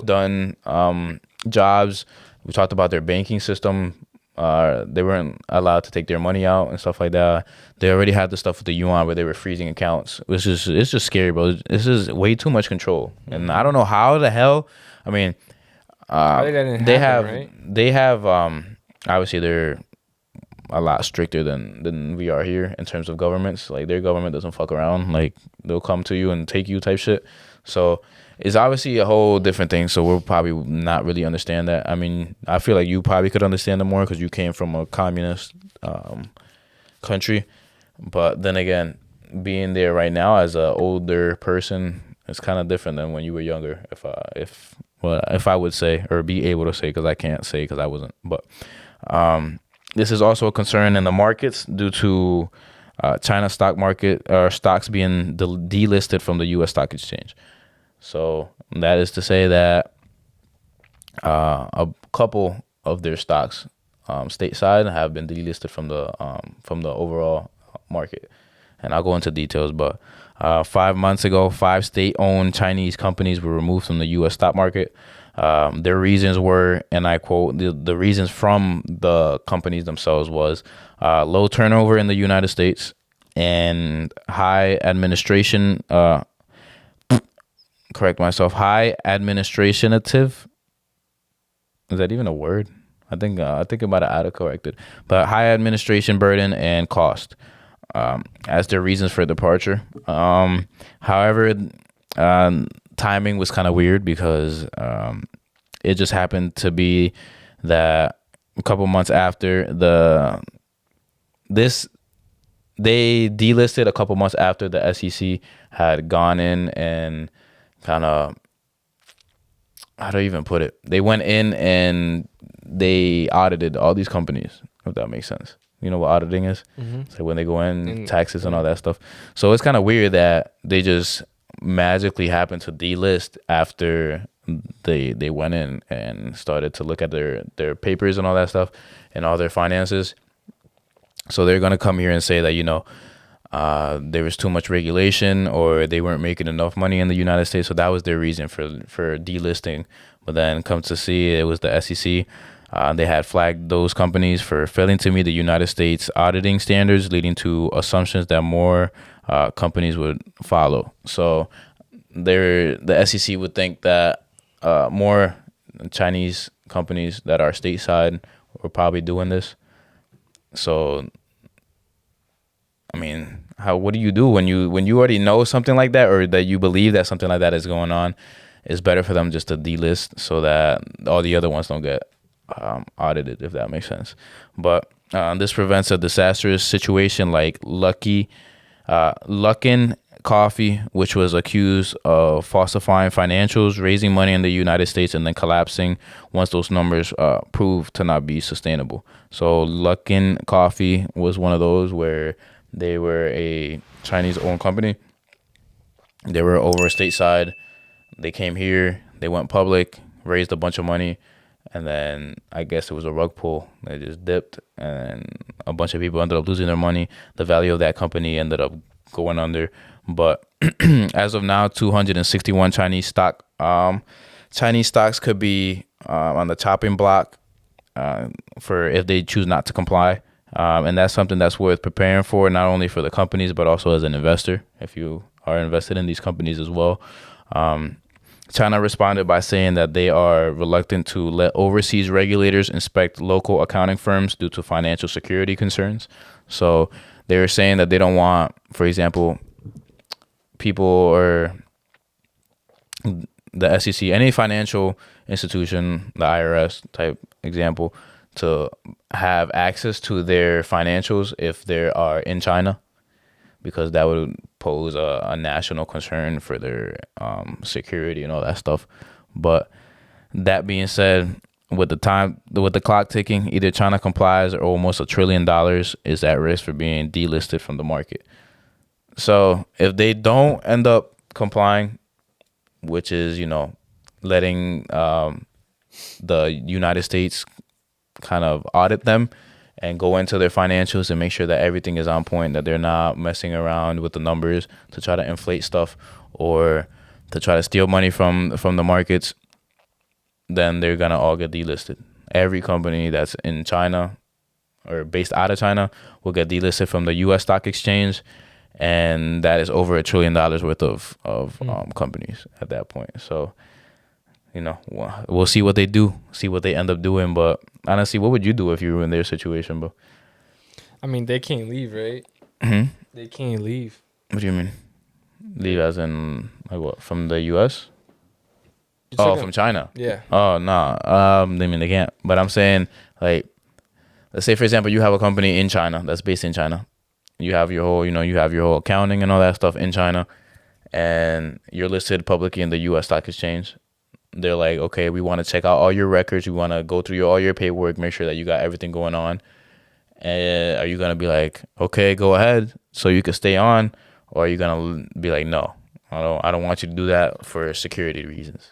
done jobs. We talked about their banking system. They weren't allowed to take their money out and stuff like that. They already had the stuff with the yuan where they were freezing accounts. It's just scary, bro. This is way too much control, and I don't know how the hell. I mean, they have obviously they're a lot stricter than we are here in terms of governments. Like their government doesn't fuck around. Like they'll come to you and take you type shit. So it's obviously a whole different thing. So we'll probably not really understand that. I mean, I feel like you probably could understand it more because you came from a communist country. But then again, being there right now as an older person, it's kind of different than when you were younger. If I would say or be able to say, because I can't say because I wasn't. But this is also a concern in the markets due to China's stock market or stocks being delisted from the U.S. stock exchange. So that is to say that a couple of their stocks stateside have been delisted from the overall market, and I'll go into details. But 5 months ago, 5 state-owned Chinese companies were removed from the U.S. stock market. Their reasons were, and I quote, the reasons from the companies themselves was low turnover in the United States and high administration. Correct myself. High administrative. Is that even a word? I think I might have autocorrected. But high administration burden and cost as their reasons for departure. However, timing was kind of weird because it just happened to be that a couple months after this they delisted a couple months after the SEC had gone in and kind of, how do I even put it? They went in and they audited all these companies, if that makes sense. You know what auditing is? Mm-hmm. So when they go in, And taxes and all that stuff. So it's kind of weird that they just magically happened to delist after they went in and started to look at their papers and all that stuff and all their finances. So they're gonna come here and say that, you know, there was too much regulation or they weren't making enough money in the United States. So that was their reason for delisting. But then come to see, it was the SEC. They had flagged those companies for failing to meet the United States auditing standards, leading to assumptions that more companies would follow. So the SEC would think that more Chinese companies that are stateside were probably doing this. So I mean, what do you do when you already know something like that, or that you believe that something like that is going on? It's better for them just to delist so that all the other ones don't get audited, if that makes sense. But this prevents a disastrous situation like Luckin Coffee, which was accused of falsifying financials, raising money in the United States, and then collapsing once those numbers proved to not be sustainable. So Luckin Coffee was one of those where they were a Chinese-owned company. They were over stateside. They came here. They went public, raised a bunch of money, and then I guess it was a rug pull. They just dipped, and a bunch of people ended up losing their money. The value of that company ended up going under. But as of now, 261 Chinese stocks could be on the chopping block for if they choose not to comply. And that's something that's worth preparing for, not only for the companies, but also as an investor, if you are invested in these companies as well. China responded by saying that they are reluctant to let overseas regulators inspect local accounting firms due to financial security concerns. So they're saying that they don't want, for example, people or the SEC, any financial institution, the IRS type example, to have access to their financials if they are in China, because that would pose a national concern for their security and all that stuff. But that being said, with the clock ticking, either China complies or almost $1 trillion is at risk for being delisted from the market. So if they don't end up complying, which is, you know, letting the United States kind of audit them and go into their financials and make sure that everything is on point, that they're not messing around with the numbers to try to inflate stuff or to try to steal money from the markets, then they're going to all get delisted. Every company that's in China or based out of China will get delisted from the U.S. stock exchange, and that is over $1 trillion worth of companies at that point. So, you know, we'll see what they do, see what they end up doing. But honestly, what would you do if you were in their situation, bro? I mean, they can't leave, right? Mm-hmm. They can't leave. What do you mean? Leave as in, like, what, from the U.S.? From China? Yeah. Oh, no. I mean, they can't. But I'm saying, like, let's say, for example, you have a company in China that's based in China. You have your whole accounting and all that stuff in China, and you're listed publicly in the U.S. stock exchange. They're like, okay, we want to check out all your records. We want to go through all your paperwork, make sure that you got everything going on. And are you going to be like, okay, go ahead so you can stay on? Or are you going to be like, no, I don't want you to do that for security reasons?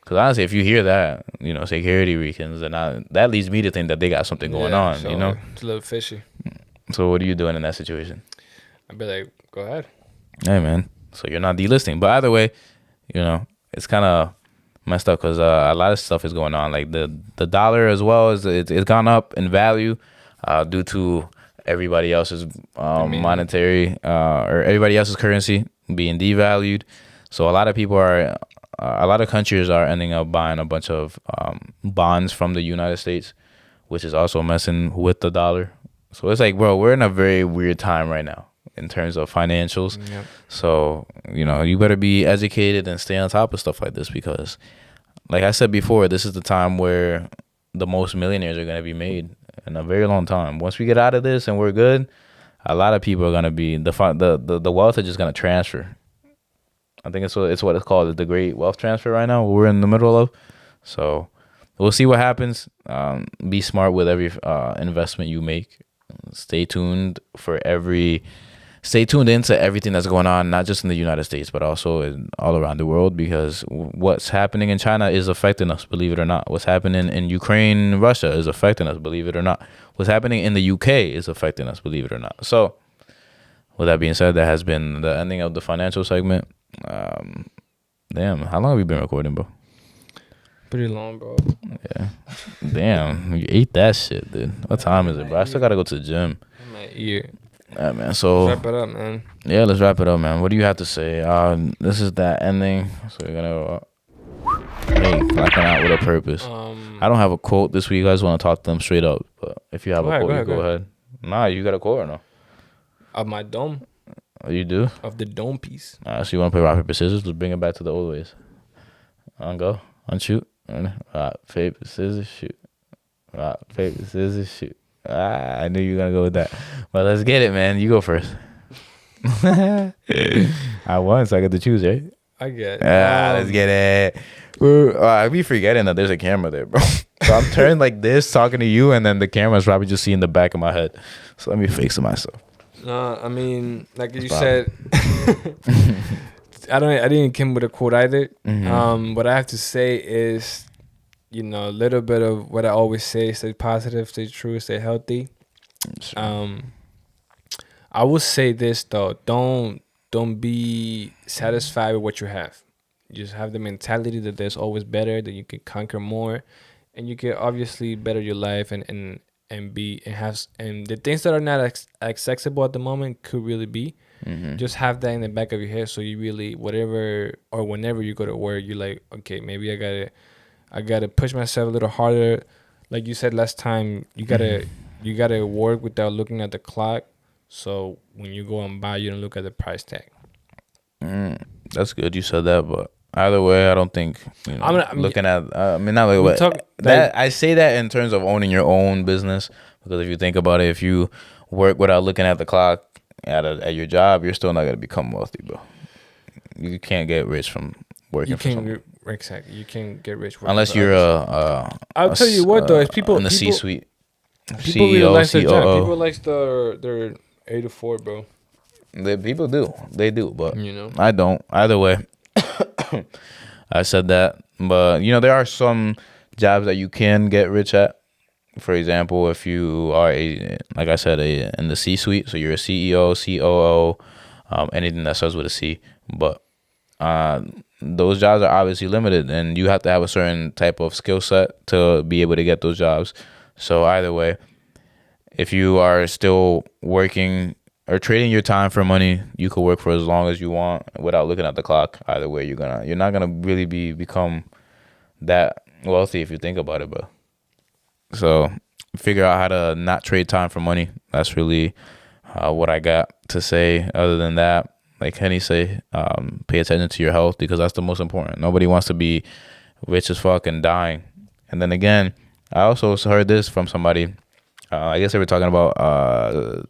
Because honestly, if you hear that, you know, security reasons, then that leads me to think that they got something going on, so you know? It's a little fishy. So what are you doing in that situation? I'd be like, go ahead. Hey, man. So you're not delisting. But either way, you know, it's kind of messed up because a lot of stuff is going on. Like the dollar as well, it's gone up in value due to everybody else's monetary or everybody else's currency being devalued. So a lot of countries are ending up buying a bunch of bonds from the United States, which is also messing with the dollar. So it's like, bro, we're in a very weird time right now in terms of financials. Yep. So, you know, you better be educated and stay on top of stuff like this because, like I said before, this is the time where the most millionaires are gonna be made in a very long time. Once we get out of this and we're good, a lot of people are gonna be the wealth is just gonna transfer. I think it's what it's called, the great wealth transfer right now. We're in the middle of, so we'll see what happens. Be smart with every investment you make. Stay tuned for every. Stay tuned into everything that's going on, not just in the United States, but also all around the world, because what's happening in China is affecting us, believe it or not. What's happening in Ukraine, Russia is affecting us, believe it or not. What's happening in the UK is affecting us, believe it or not. So, with that being said, that has been the ending of the financial segment. Damn, how long have we been recording, bro? Pretty long, bro. Yeah. Damn, you ate that shit, dude. What time is it, bro? I still gotta go to the gym. In my ear. Yeah, man. So Let's wrap it up, man. Yeah, let's wrap it up, man. What do you have to say? This is that ending. So we're gonna clocking out with a purpose. I don't have a quote this week. I just want to talk to them straight up. But if you have a quote, go ahead. Nah, you got a quote or no? Of my dome. Oh, you do? Of the dome piece. So you want to play rock paper scissors? Let's bring it back to the old ways. On go, on shoot, rock paper scissors shoot, rock paper scissors shoot. I knew you were gonna go with that. But let's get it, man. You go first. I won, so I get to choose, right? I get it. Let's get it. I be forgetting that there's a camera there, bro. So I'm turned like this, talking to you, and then the camera's probably just seeing the back of my head. So let me fix it myself. I mean, like you said, I didn't come with a quote either. Mm-hmm. What I have to say is, a little bit of what I always say: stay positive, stay true, stay healthy. Sure. I will say this though: don't be satisfied with what you have. You just have the mentality that there's always better, that you can conquer more, and you can obviously better your life and the things that are not accessible at the moment could really be. Mm-hmm. Just have that in the back of your head, so you really, whatever or whenever you go to work, you're like, okay, maybe I gotta push myself a little harder. Like you said last time, you gotta work without looking at the clock. So when you go and buy, you don't look at the price tag. That's good. You said that, but either way, I don't think looking at. Not like what that I say that in terms of owning your own business, because if you think about it, if you work without looking at the clock at your job, you're still not gonna become wealthy, bro. You can't get rich from working for someone. Exactly. You can't get rich unless you're I'll tell you what though, it's people in the C-suite. People really like their job. People like their 8 to 4, bro. People do. They do, but I don't. Either way, I said that. But, there are some jobs that you can get rich at. For example, if you are, like I said, in the C-suite, so you're a CEO, COO, anything that starts with a C. But those jobs are obviously limited, and you have to have a certain type of skill set to be able to get those jobs. So either way, if you are still working or trading your time for money, you could work for as long as you want without looking at the clock. Either way, you're not gonna really become that wealthy if you think about it, bro. So figure out how to not trade time for money. That's really what I got to say. Other than that, like Henny say, pay attention to your health, because that's the most important. Nobody wants to be rich as fuck and dying. And then again, I also heard this from somebody. I guess they were talking about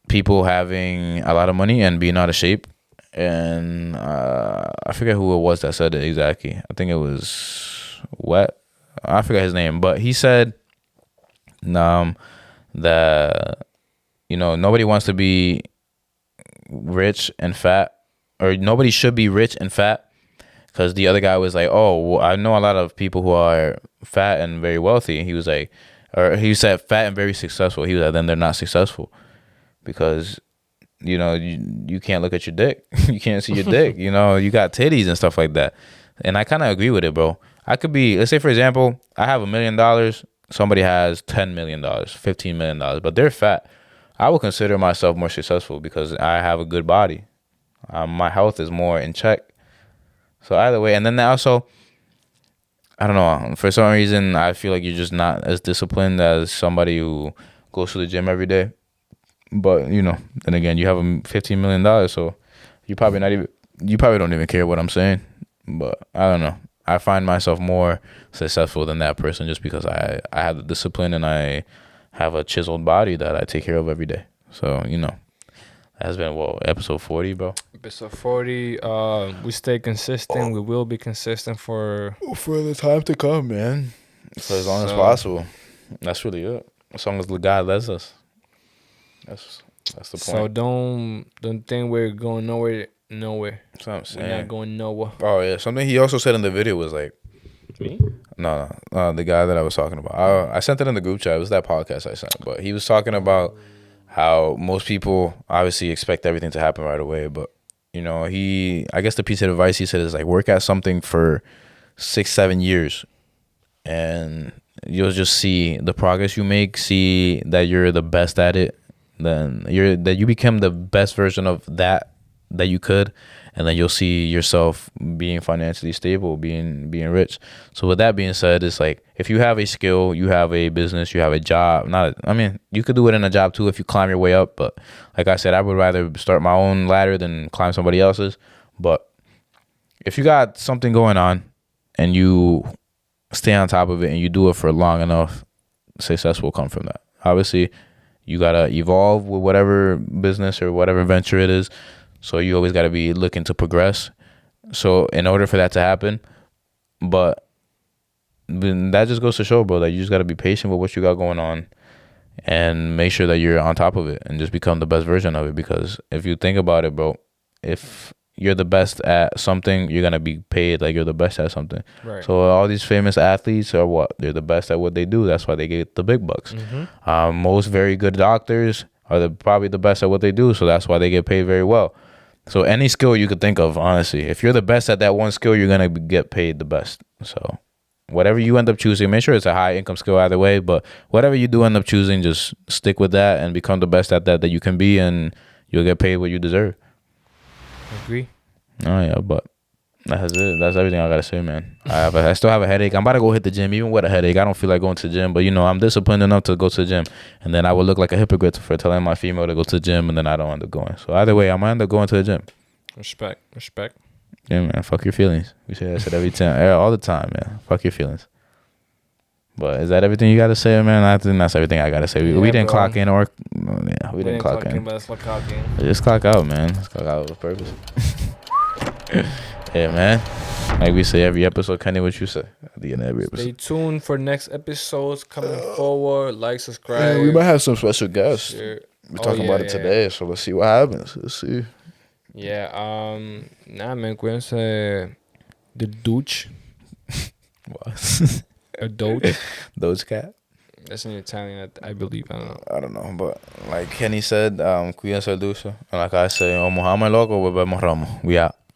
people having a lot of money and being out of shape. And I forget who it was that said it exactly. I think it was Wet. I forgot his name. But he said that, nobody wants to be rich and fat, or nobody should be rich and fat, because the other guy was like, oh, well, I know a lot of people who are fat and very wealthy. He was like, or he said fat and very successful. He was like, then they're not successful, because you can't look at your dick. You can't see your dick. You got titties and stuff like that. And I kind of agree with it, bro. I could be, let's say for example, I have $1 million. Somebody has $10 million, $15 million, but they're fat. I would consider myself more successful because I have a good body. My health is more in check. So either way, and then also, I don't know, for some reason, I feel like you're just not as disciplined as somebody who goes to the gym every day. But, then again, you have $15 million, so you probably don't even care what I'm saying. But I don't know. I find myself more successful than that person just because I have the discipline and I have a chiseled body that I take care of every day. So, you know, that's been, episode 40, bro? Episode 40. We stay consistent. We will be consistent for the time to come, man. For as long as possible. That's really it. As long as the God lets us. That's the point. So don't think we're going nowhere. That's what I'm saying. We're not going nowhere. Oh, yeah. Something he also said in the video was like... Me? No, the guy that I was talking about. I sent it in the group chat. It was that podcast I sent. But he was talking about how most people obviously expect everything to happen right away. But, you know, I guess the piece of advice he said is like work at something for 6-7 years. And you'll just see the progress you make, see that you're the best at it. Then you become the best version of that you could, and then you'll see yourself being financially stable, being rich. So with that being said, it's like if you have a skill, you have a business, you have a job. You could do it in a job too if you climb your way up. But like I said, I would rather start my own ladder than climb somebody else's. But if you got something going on and you stay on top of it and you do it for long enough, success will come from that. Obviously, you gotta evolve with whatever business or whatever venture it is. So you always got to be looking to progress. So in order for that to happen, but that just goes to show, bro, that you just got to be patient with what you got going on and make sure that you're on top of it and just become the best version of it. Because if you think about it, bro, if you're the best at something, you're going to be paid like you're the best at something. Right. So all these famous athletes are what? They're the best at what they do. That's why they get the big bucks. Mm-hmm. Most very good doctors are probably the best at what they do. So that's why they get paid very well. So any skill you could think of, honestly, if you're the best at that one skill, you're going to get paid the best. So whatever you end up choosing, make sure it's a high income skill either way. But whatever you do end up choosing, just stick with that and become the best at that you can be, and you'll get paid what you deserve. Agree. Oh, yeah, but that's it. That's everything I got to say, man. I still have a headache. I'm about to go hit the gym, even with a headache. I don't feel like going to the gym, but, you know, I'm disciplined enough to go to the gym. And then I would look like a hypocrite for telling my female to go to the gym, and then I don't end up going. So either way, I'm going to end up going to the gym. Respect. Yeah, man. Fuck your feelings. We say that shit every time. All the time, man. Fuck your feelings. But is that everything you got to say, man? I think that's everything I got to say. We didn't clock in or... Yeah, we didn't clock in. But let's clock in. Just clock out, man. Let's clock out with purpose. Yeah, man. Like we say every episode, Kenny, what you say at the end of every episode? Stay tuned for next episodes coming forward. Like, subscribe. Yeah, we might have some special guests. Share. We're talking about it today, so let's see what happens. Let's see. Yeah, man, cuídense the douche. What? A doge. Doge cat? That's in Italian, I believe. I don't know, but like Kenny said, cuídense el dulce. And like I say, Muhammad loco, bebemos romo. We out.